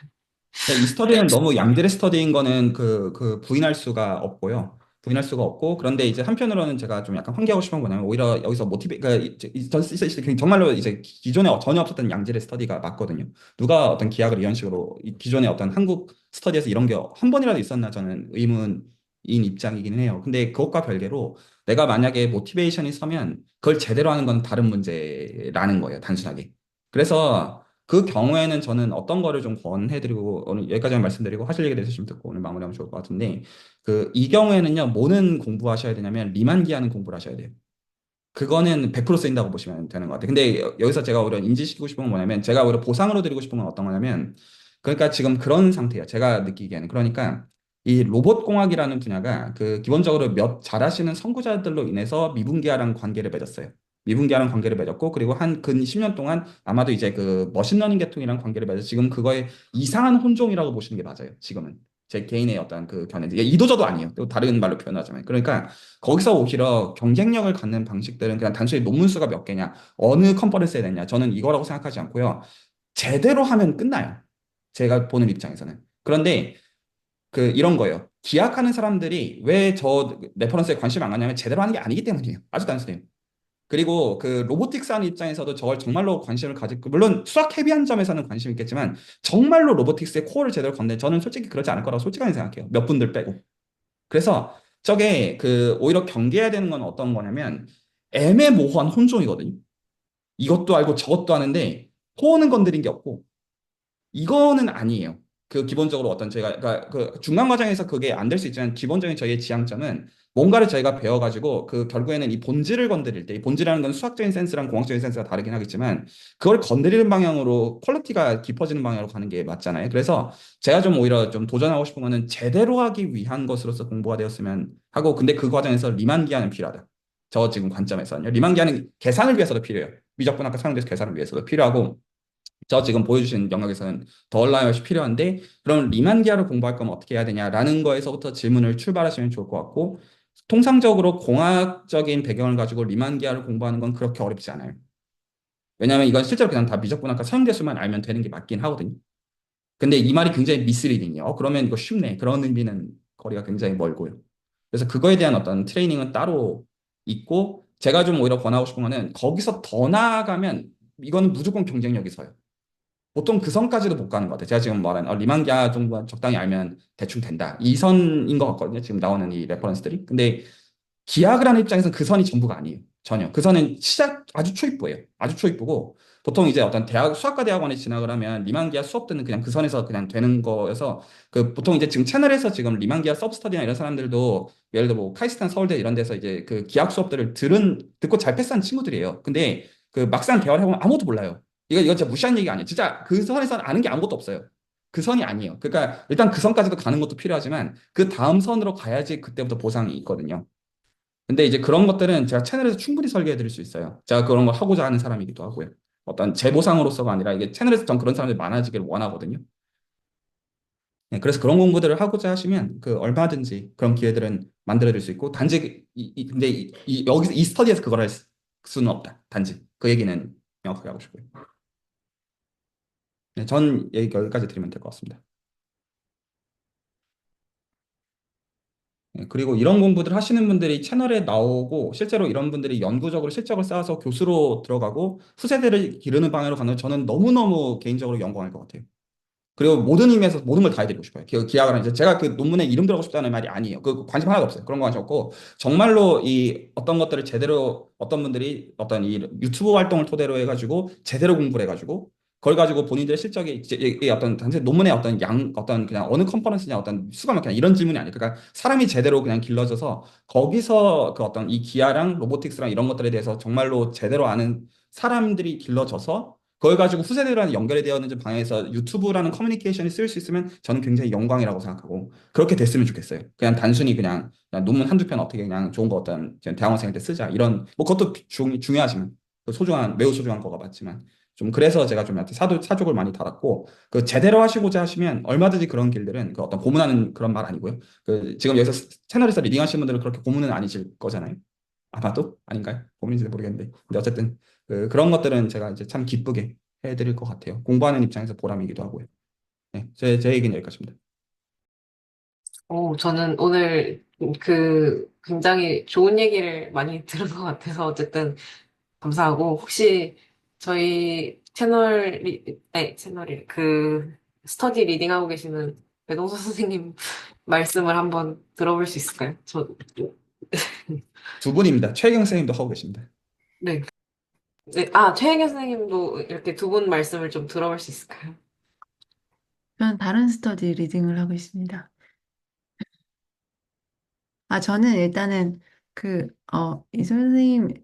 이 스터디는 너무 양질의 스터디인 거는 그 부인할 수가 없고요. 부인할 수가 없고, 그런데 이제 한편으로는 제가 좀 약간 환기하고 싶은 건 뭐냐면, 오히려 여기서 그러니까 정말로 이제 기존에 전혀 없었던 양질의 스터디가 맞거든요. 누가 어떤 기약을 이런 식으로, 기존에 어떤 한국 스터디에서 이런 게 한 번이라도 있었나 저는 의문인 입장이긴 해요. 근데 그것과 별개로 내가 만약에 모티베이션이 서면 그걸 제대로 하는 건 다른 문제라는 거예요, 단순하게. 그래서 그 경우에는 저는 어떤 거를 좀 권해드리고 오늘 여기까지만 말씀드리고 하실 얘기 대해서 좀 듣고 오늘 마무리하면 좋을 것 같은데, 이 경우에는요, 뭐는 공부하셔야 되냐면 리만기하는 공부를 하셔야 돼요. 그거는 100% 쓰인다고 보시면 되는 것 같아요. 근데 여기서 제가 오히려 인지시키고 싶은 건 뭐냐면, 제가 오히려 보상으로 드리고 싶은 건 어떤 거냐면, 그러니까 지금 그런 상태예요. 제가 느끼기에는. 그러니까 이 로봇공학이라는 분야가 기본적으로 몇 잘하시는 선구자들로 인해서 미분기아랑 관계를 맺었어요. 미분기아랑 관계를 맺었고, 그리고 한 근 10년 동안 아마도 이제 그 머신러닝 계통이랑 관계를 맺어서 지금 그거의 이상한 혼종이라고 보시는 게 맞아요. 지금은. 제 개인의 어떤 그 견해. 이게 이도저도 아니에요. 또 다른 말로 표현하자면. 그러니까 거기서 오히려 경쟁력을 갖는 방식들은 그냥 단순히 논문 수가 몇 개냐, 어느 컨퍼런스에 냈냐, 저는 이거라고 생각하지 않고요. 제대로 하면 끝나요. 제가 보는 입장에서는. 그런데 이런 거예요. 기약하는 사람들이 왜 저 레퍼런스에 관심 안 가냐면 제대로 하는 게 아니기 때문이에요. 아주 단순해요. 그리고 로보틱스 하는 입장에서도 저걸 정말로 관심을 가지고, 물론 수학 헤비한 점에서는 관심 있겠지만 정말로 로보틱스의 코어를 제대로 건데 저는 솔직히 그러지 않을 거라고 솔직하게 생각해요. 몇 분들 빼고. 그래서 저게 오히려 경계해야 되는 건 어떤 거냐면 애매모호한 혼종이거든요. 이것도 알고 저것도 아는데 코어는 건드린 게 없고 이거는 아니에요. 기본적으로 어떤 저희가 그러니까 중간 과정에서 그게 안 될 수 있지만 기본적인 저희의 지향점은 뭔가를 저희가 배워가지고 결국에는 이 본질을 건드릴 때, 이 본질이라는 건 수학적인 센스랑 공학적인 센스가 다르긴 하겠지만 그걸 건드리는 방향으로 퀄리티가 깊어지는 방향으로 가는 게 맞잖아요. 그래서 제가 좀 오히려 좀 도전하고 싶은 거는 제대로 하기 위한 것으로서 공부가 되었으면 하고, 근데 그 과정에서 리만 기하는 필요하다. 저 지금 관점에서는요. 리만 기하는 계산을 위해서도 필요해요. 미적분 아까 사용돼서 계산을 위해서도 필요하고, 저 지금 보여주신 영역에서는 더 얼라이엇이 필요한데, 그럼 리만 기하를 공부할 거면 어떻게 해야 되냐라는 거에서부터 질문을 출발하시면 좋을 것 같고, 통상적으로 공학적인 배경을 가지고 리만 기하를 공부하는 건 그렇게 어렵지 않아요. 왜냐하면 이건 실제로 그냥 다 미적분학과 사용대수만 알면 되는 게 맞긴 하거든요. 근데 이 말이 굉장히 미스리딩이에요. 그러면 이거 쉽네. 그런 의미는 거리가 굉장히 멀고요. 그래서 그거에 대한 어떤 트레이닝은 따로 있고, 제가 좀 오히려 권하고 싶은 거는 거기서 더 나아가면 이거는 무조건 경쟁력이 서요. 보통 그 선까지도 못 가는 것 같아요. 제가 지금 말한 리만기아 정도 적당히 알면 대충 된다. 이 선인 것 같거든요. 지금 나오는 이 레퍼런스들이. 근데 기하을 하는 입장에서는 그 선이 전부가 아니에요. 전혀. 그 선은 아주 초입부예요. 아주 초입부고, 보통 이제 어떤 수학과 대학원에 진학을 하면 리만기아 수업들은 그냥 그 선에서 그냥 되는 거여서, 보통 이제 지금 채널에서 지금 리만기아 서브스터디나 이런 사람들도 예를 들어 뭐 카이스탄 서울대 이런 데서 이제 기하학 수업들을 듣고 잘 패스한 친구들이에요. 근데 막상 대화를 해보면 아무것도 몰라요. 이거 진짜 무시한 얘기 아니에요. 진짜 그 선에서는 아는 게 아무것도 없어요. 그 선이 아니에요. 그러니까 일단 그 선까지도 가는 것도 필요하지만 그 다음 선으로 가야지 그때부터 보상이 있거든요. 근데 이제 그런 것들은 제가 채널에서 충분히 설계해 드릴 수 있어요. 제가 그런 걸 하고자 하는 사람이기도 하고요. 어떤 제 보상으로서가 아니라 이게 채널에서 전 그런 사람들이 많아지길 원하거든요. 네, 그래서 그런 공부들을 하고자 하시면 그 얼마든지 그런 기회들은 만들어줄 수 있고 단지 근데 여기서 이 스터디에서 그걸 할 수는 없다. 단지 그 얘기는 명확하게 하고 싶고요. 네, 전 얘기 여기까지 드리면 될 것 같습니다. 네, 그리고 이런 공부들 하시는 분들이 채널에 나오고 실제로 이런 분들이 연구적으로 실적을 쌓아서 교수로 들어가고 후세대를 기르는 방향으로 가는 건 저는 너무너무 개인적으로 영광일 것 같아요. 그리고 모든 의미에서 모든 걸 다 해드리고 싶어요. 기하가 이제 제가 그 논문에 이름 들어가고 싶다는 말이 아니에요. 그 관심 하나도 없어요. 그런 거 관심 없고 정말로 이 어떤 것들을 제대로 어떤 분들이 어떤 이 유튜브 활동을 토대로 해가지고 제대로 공부를 해가지고 그걸 가지고 본인들의 실적이 이 어떤 단지 논문의 어떤 어떤 그냥 어느 컨퍼런스냐 어떤 수가 몇 개냐 이런 질문이 아니에요. 그러니까 사람이 제대로 그냥 길러져서 거기서 그 어떤 이 기아랑 로보틱스랑 이런 것들에 대해서 정말로 제대로 아는 사람들이 길러져서 그걸 가지고 후세대랑 연결이 되어 있는 방향에서 유튜브라는 커뮤니케이션이 쓸 수 있으면 저는 굉장히 영광이라고 생각하고 그렇게 됐으면 좋겠어요. 그냥 단순히 그냥 논문 한두 편 어떻게 그냥 좋은 거 어떤 그냥 대학원생한테 쓰자 이런 뭐 그것도 중요하지만 그 소중한 매우 소중한 거가 맞지만 좀 그래서 제가 좀 사족을 많이 달았고 그 제대로 하시고자 하시면 얼마든지 그런 길들은 그 어떤 고문하는 그런 말 아니고요. 그 지금 여기서 채널에서 리딩하시는 분들은 그렇게 고문은 아니실 거잖아요. 아마도 아닌가요? 고민인지는 모르겠는데. 근데 어쨌든 그런 것들은 제가 이제 참 기쁘게 해드릴 것 같아요. 공부하는 입장에서 보람이기도 하고요. 네, 제 얘기는 여기까지입니다. 저는 오늘 그 굉장히 좋은 얘기를 많이 들은 것 같아서 어쨌든 감사하고 혹시 저희 채널이 그 스터디 리딩하고 계시는 배동서 선생님 말씀을 한번 들어볼 수 있을까요? 두 분입니다. 최경 선생님도 하고 계십니다. 네. 네. 최혜경 선생님도 이렇게 두 분 말씀을 좀 들어볼 수 있을까요? 저는 다른 스터디 리딩을 하고 있습니다. 저는 일단은 이소연 선생님,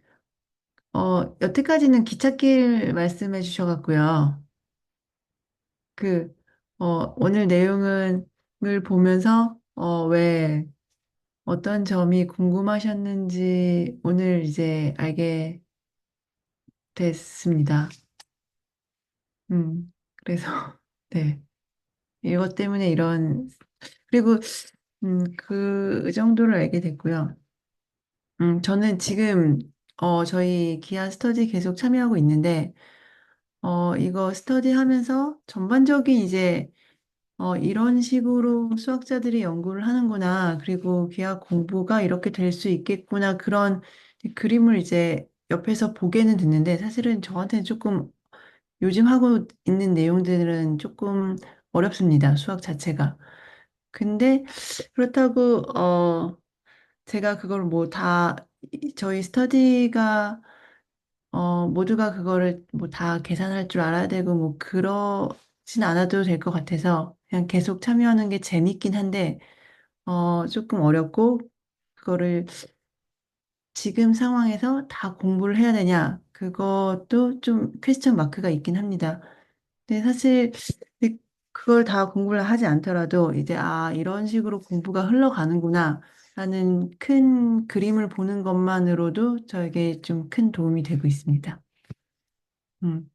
여태까지는 기찻길 말씀해 주셔갖고요. 그, 오늘 내용을 보면서, 왜 어떤 점이 궁금하셨는지 오늘 이제 알게 됐습니다. 그래서, 네. 이것 때문에 그리고, 그 정도를 알게 됐고요. 저는 지금, 저희 기아 스터디 계속 참여하고 있는데, 이거 스터디 하면서 전반적인 이제, 이런 식으로 수학자들이 연구를 하는구나. 그리고 기하 공부가 이렇게 될 수 있겠구나. 그런 그림을 이제 옆에서 보게는 됐는데, 사실은 저한테는 조금 요즘 하고 있는 내용들은 조금 어렵습니다. 수학 자체가. 근데 그렇다고, 제가 그걸 뭐 저희 스터디가, 모두가 그거를 뭐 다 계산할 줄 알아야 되고, 뭐, 그러진 않아도 될 것 같아서, 그냥 계속 참여하는 게 재밌긴 한데, 조금 어렵고, 그거를 지금 상황에서 다 공부를 해야 되냐, 그것도 좀 퀘스천 마크가 있긴 합니다. 근데 사실, 이- 그걸 다 공부를 하지 않더라도, 이제, 이런 식으로 공부가 흘러가는구나, 라는 큰 그림을 보는 것만으로도 저에게 좀 큰 도움이 되고 있습니다. 음.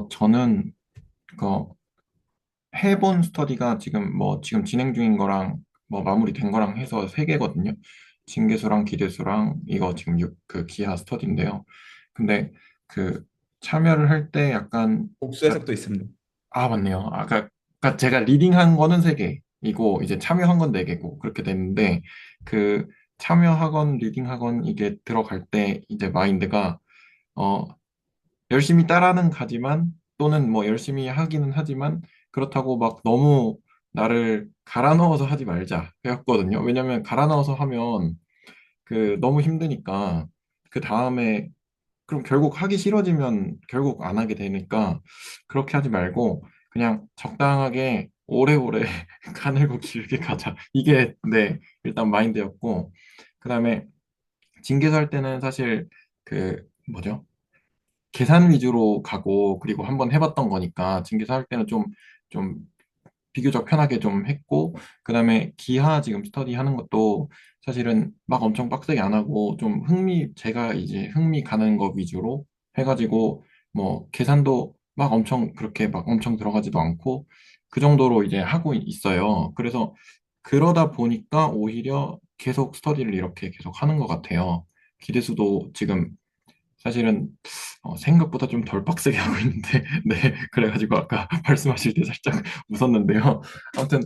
저는 그 해본 스터디가 지금 진행 중인 거랑 뭐 마무리된 거랑 해서 세 개거든요. 징계수랑 기대수랑 이거 지금 그 기하 스터디인데요. 근데 그 참여를 할 때 약간 복수 해석도 있습니다. 맞네요. 그러니까 제가 리딩한 거는 세 개이고 이제 참여한 건 네 개고 그렇게 됐는데 그 참여학원, 리딩학원 이게 들어갈 때 이제 마인드가 어 열심히 따라는 가지만 또는 뭐 열심히 하기는 하지만 그렇다고 막 너무 나를 갈아 넣어서 하지 말자 였거든요. 왜냐면 갈아 넣어서 하면 그 너무 힘드니까 그 다음에 그럼 결국 하기 싫어지면 결국 안 하게 되니까 그렇게 하지 말고 그냥 적당하게 오래오래 가늘고 길게 가자. 이게 네 일단 마인드였고 그다음에 징계서 할 때는 사실 그 뭐죠? 계산 위주로 가고 그리고 한번 해봤던 거니까 징계서 할 때는 좀 비교적 편하게 좀 했고 그다음에 기하 지금 스터디 하는 것도 사실은 막 엄청 빡세게 안 하고 좀 제가 이제 흥미 가는 거 위주로 해가지고 뭐 계산도 막 엄청 그렇게 막 엄청 들어가지도 않고 그 정도로 이제 하고 있어요. 그래서 그러다 보니까 오히려 계속 스터디를 이렇게 계속 하는 것 같아요. 기대수도 지금 사실은 생각보다 좀 덜 빡세게 하고 있는데, 네, 그래가지고 아까 말씀하실 때 살짝 웃었는데요. 아무튼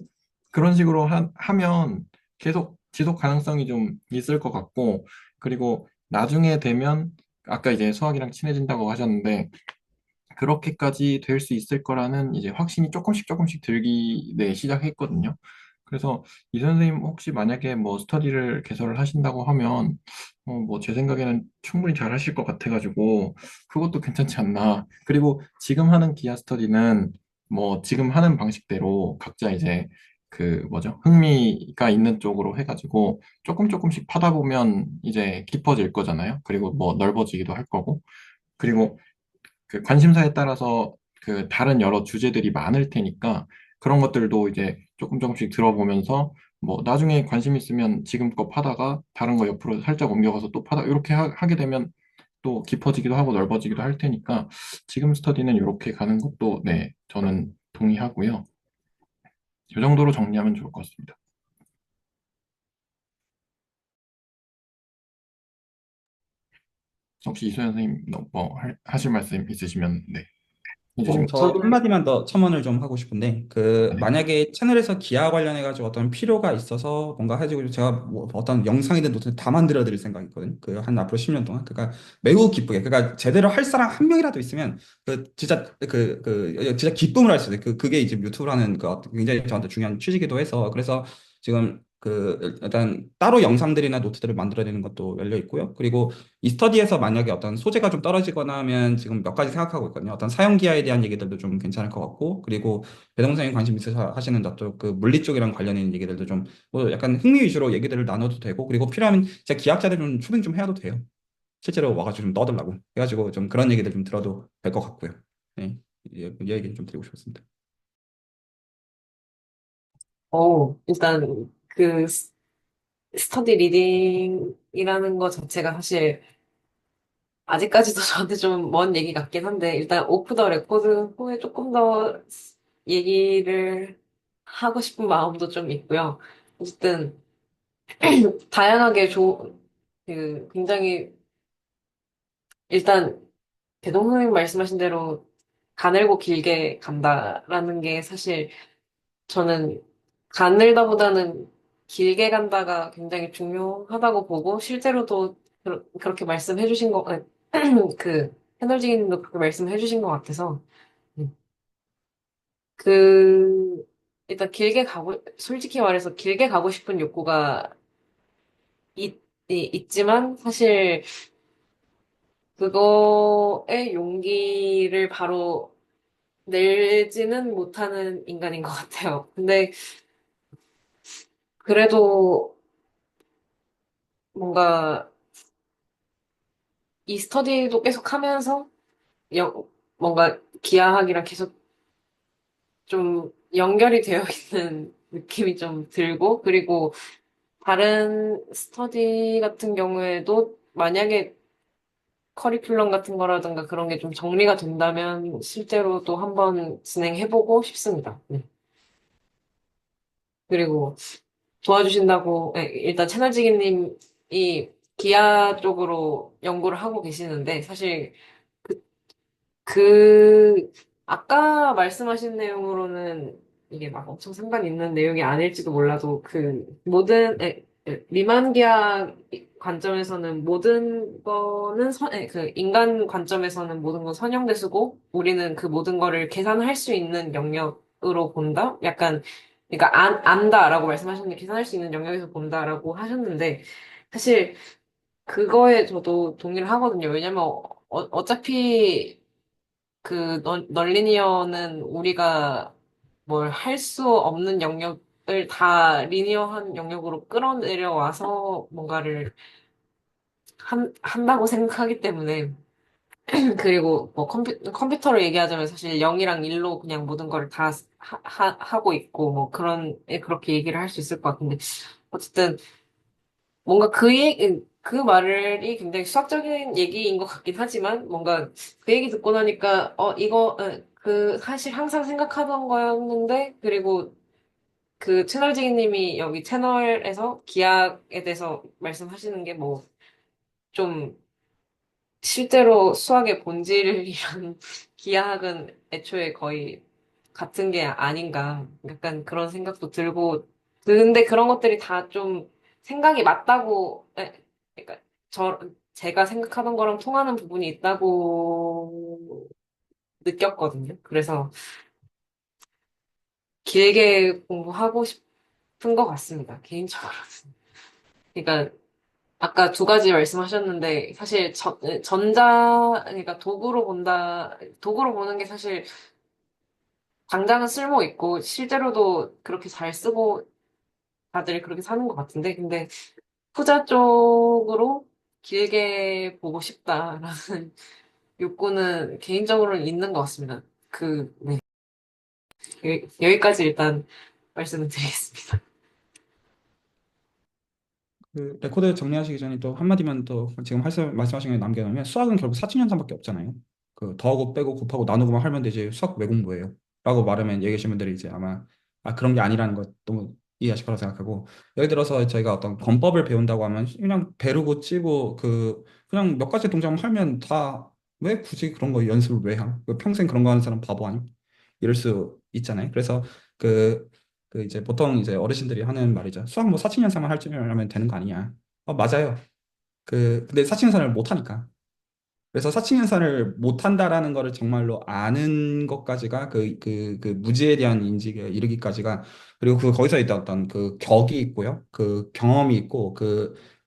그런 식으로 하면 계속 지속 가능성이 좀 있을 것 같고, 그리고 나중에 되면 아까 이제 수학이랑 친해진다고 하셨는데, 그렇게까지 될 수 있을 거라는 이제 확신이 조금씩 조금씩 들기, 네, 시작했거든요. 그래서 이 선생님 혹시 만약에 뭐 스터디를 개설을 하신다고 하면, 뭐 제 생각에는 충분히 잘 하실 것 같아가지고, 그것도 괜찮지 않나. 그리고 지금 하는 기아 스터디는 뭐 지금 하는 방식대로 각자 이제 그 뭐죠? 흥미가 있는 쪽으로 해가지고 조금 조금씩 파다 보면 이제 깊어질 거잖아요. 그리고 뭐 넓어지기도 할 거고. 그리고 그 관심사에 따라서 그 다른 여러 주제들이 많을 테니까 그런 것들도 이제 조금 조금씩 들어보면서 뭐 나중에 관심 있으면 지금 거 파다가 다른 거 옆으로 살짝 옮겨가서 또 파다 이렇게 하게 되면 또 깊어지기도 하고 넓어지기도 할 테니까 지금 스터디는 이렇게 가는 것도 네, 저는 동의하고요. 이 정도로 정리하면 좋을 것 같습니다. 혹시 이소연 선생님 뭐 하실 말씀 있으시면 네, 해주시면 저 저는 한마디만 더 첨언을 좀 하고 싶은데, 만약에 채널에서 기아 관련해가지고 어떤 필요가 있어서 뭔가 해주고, 제가 뭐 어떤 영상이든 노트를 다 만들어 드릴 생각이거든요. 한 앞으로 10년 동안. 그러니까 매우 기쁘게, 그러니까 제대로 할 사람 한 명이라도 있으면, 진짜 기쁨을 할 수 있어요. 그게 이제 유튜브라는 굉장히 저한테 중요한 취지이기도 해서, 그래서 지금 일단 따로 영상들이나 노트들을 만들어야 되는 것도 열려 있고요. 그리고 이 스터디에서 만약에 어떤 소재가 좀 떨어지거나 하면 지금 몇 가지 생각하고 있거든요. 어떤 사용 기하에 대한 얘기들도 좀 괜찮을 것 같고, 그리고 배동 선생님 관심 있으셔 하시는 그 물리 쪽이랑 관련 있는 얘기들도 좀 뭐 약간 흥미 위주로 얘기들을 나눠도 되고, 그리고 필요하면 제가 기하학자들 좀 초빙 좀 해도 돼요. 실제로 와가지고 좀 떠들라고 해가지고 좀 그런 얘기들 좀 들어도 될 것 같고요. 네, 이 얘기 좀 드리고 싶었습니다. 일단 그 스터디 리딩이라는 거 자체가 사실 아직까지도 저한테 좀 먼 얘기 같긴 한데, 일단 오프 더 레코드 후에 조금 더 얘기를 하고 싶은 마음도 좀 있고요. 어쨌든, 다양하게 굉장히, 일단, 대동선생님 말씀하신 대로 가늘고 길게 간다라는 게 사실 저는 가늘다보다는 길게 간다가 굉장히 중요하다고 보고, 실제로도 그렇게 말씀해 주신 그, 해널지기님도 그렇게 말씀해 주신 것 같아서, 음. 그, 일단 솔직히 말해서 길게 가고 싶은 욕구가 있지만, 사실 그거의 용기를 바로 내지는 못하는 인간인 것 같아요. 근데 그래도 뭔가 이 스터디도 계속 하면서 뭔가 기하학이랑 계속 좀 연결이 되어 있는 느낌이 좀 들고, 그리고 다른 스터디 같은 경우에도 만약에 커리큘럼 같은 거라든가 그런 게 좀 정리가 된다면 실제로도 한번 진행해보고 싶습니다. 네. 그리고 도와주신다고, 네, 일단 채널지기님이 기아 쪽으로 연구를 하고 계시는데, 사실 그, 아까 말씀하신 내용으로는 이게 막 엄청 상관 있는 내용이 아닐지도 몰라도 리만 계약 관점에서는 모든 거는 인간 관점에서는 모든 건 선형대수고 우리는 그 모든 거를 계산할 수 있는 영역으로 본다? 약간, 그러니까 안다라고 말씀하셨는데 계산할 수 있는 영역에서 본다라고 하셨는데 사실 그거에 저도 동의를 하거든요. 왜냐면 어차피 널리니어는 우리가 뭘 할 수 없는 영역을 다 리니어한 영역으로 끌어내려와서 뭔가를 한다고 생각하기 때문에, 그리고 뭐 컴퓨터로 얘기하자면 사실 0이랑 1로 그냥 모든 걸 다 하고 있고, 뭐 그렇게 얘기를 할 수 있을 것 같은데, 어쨌든 뭔가 그 말이 굉장히 수학적인 얘기인 것 같긴 하지만 뭔가 그 얘기 듣고 나니까 사실 항상 생각하던 거였는데 그리고 그 채널지기님이 여기 채널에서 기하에 대해서 말씀하시는 게 뭐 좀 실제로 수학의 본질이랑 기하학은 애초에 거의 같은 게 아닌가 약간 그런 생각도 들고 드는데 그런 것들이 다 좀 생각이 맞다고 그러니까 제가 생각하던 거랑 통하는 부분이 있다고 느꼈거든요. 그래서 길게 공부하고 싶은 것 같습니다. 개인적으로는. 그러니까 아까 두 가지 말씀하셨는데 사실 그러니까 도구로 보는 게 사실 당장은 쓸모 있고 실제로도 그렇게 잘 쓰고 다들 그렇게 사는 것 같은데 근데 후자 쪽으로 길게 보고 싶다라는 욕구는 개인적으로는 있는 것 같습니다. 네. 여기까지 일단 말씀을 드리겠습니다. 그 레코드 정리하시기 전에 또 한마디만 또 지금 말씀하신 게 남겨놓으면 수학은 결국 사칙연산밖에 없잖아요. 그 더하고 빼고 곱하고 나누고만 하면 되지 수학 왜 공부해요? 라고 말하면 얘기 계신 분들이 이제 아마 그런 게 아니라는 것도 이해하실 거라고 생각하고 예를 들어서 저희가 어떤 권법을 배운다고 하면 그냥 베르고 찌고 그냥 몇 가지 동작만 하면 다 왜 굳이 그런 거 연습을 왜 함? 그 평생 그런 거 하는 사람 바보 아니? 이럴 수 있잖아요. 그래서 그 이제 보통 이제 어르신들이 하는 말이죠. 수학 뭐 사칙연산만 할 줄 알면 되는 거 아니냐. 맞아요. 근데 사칙연산을 못 하니까. 그래서 사칙연산을 못한다라는 거를 정말로 아는 것까지가 그 무지에 대한 인지에 이르기까지가 그리고 거기서 있던 어떤 그 격이 있고요. 그 경험이 있고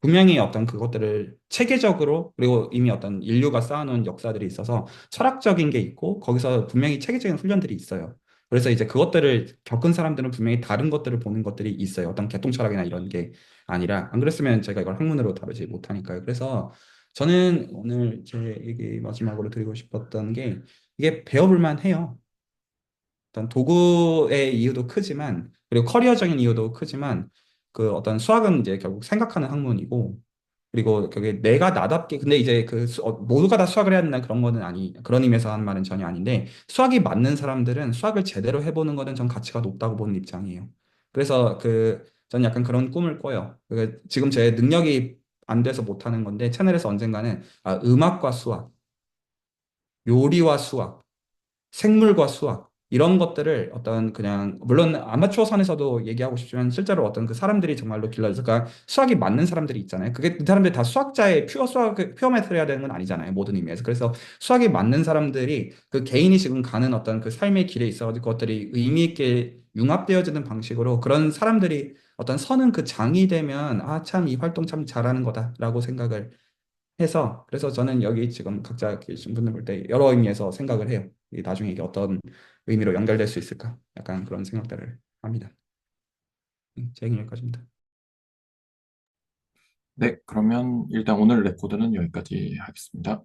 분명히 어떤 그것들을 체계적으로 그리고 이미 어떤 인류가 쌓아놓은 역사들이 있어서 철학적인 게 있고 거기서 분명히 체계적인 훈련들이 있어요. 그래서 이제 그것들을 겪은 사람들은 분명히 다른 것들을 보는 것들이 있어요. 어떤 개통철학이나 이런 게 아니라 안 그랬으면 제가 이걸 학문으로 다루지 못하니까요. 그래서 저는 오늘 제 얘기 마지막으로 드리고 싶었던 게 이게 배워볼 만해요. 어떤 도구의 이유도 크지만 그리고 커리어적인 이유도 크지만 그 어떤 수학은 이제 결국 생각하는 학문이고 그리고 그게 내가 나답게 근데 이제 모두가 다 수학을 해야 된다는 그런 거는 그런 의미에서 하는 말은 전혀 아닌데 수학이 맞는 사람들은 수학을 제대로 해보는 거는 전 가치가 높다고 보는 입장이에요. 그래서 저는 약간 그런 꿈을 꿔요. 지금 제 능력이 안 돼서 못하는 건데 채널에서 언젠가는 음악과 수학, 요리와 수학, 생물과 수학 이런 것들을 어떤 그냥 물론 아마추어 선에서도 얘기하고 싶지만 실제로 어떤 그 사람들이 정말로 길러져서 그러니까 수학이 맞는 사람들이 있잖아요. 그게 그 사람들이 다 수학자의 퓨어 매트를 해야 되는 건 아니잖아요. 모든 의미에서. 그래서 수학이 맞는 사람들이 그 개인이 지금 가는 어떤 그 삶의 길에 있어가지고 그것들이 의미 있게 융합되어지는 방식으로 그런 사람들이 어떤 서는 그 장이 되면 참 이 활동 참 잘하는 거다라고 생각을 해서 그래서 저는 여기 지금 각자 계신 분들 볼 때 여러 의미에서 생각을 해요. 나중에 이게 어떤 의미로 연결될 수 있을까? 약간 그런 생각들을 합니다. 제 얘기는 여기까지입니다. 네, 그러면 일단 오늘 레코드는 여기까지 하겠습니다.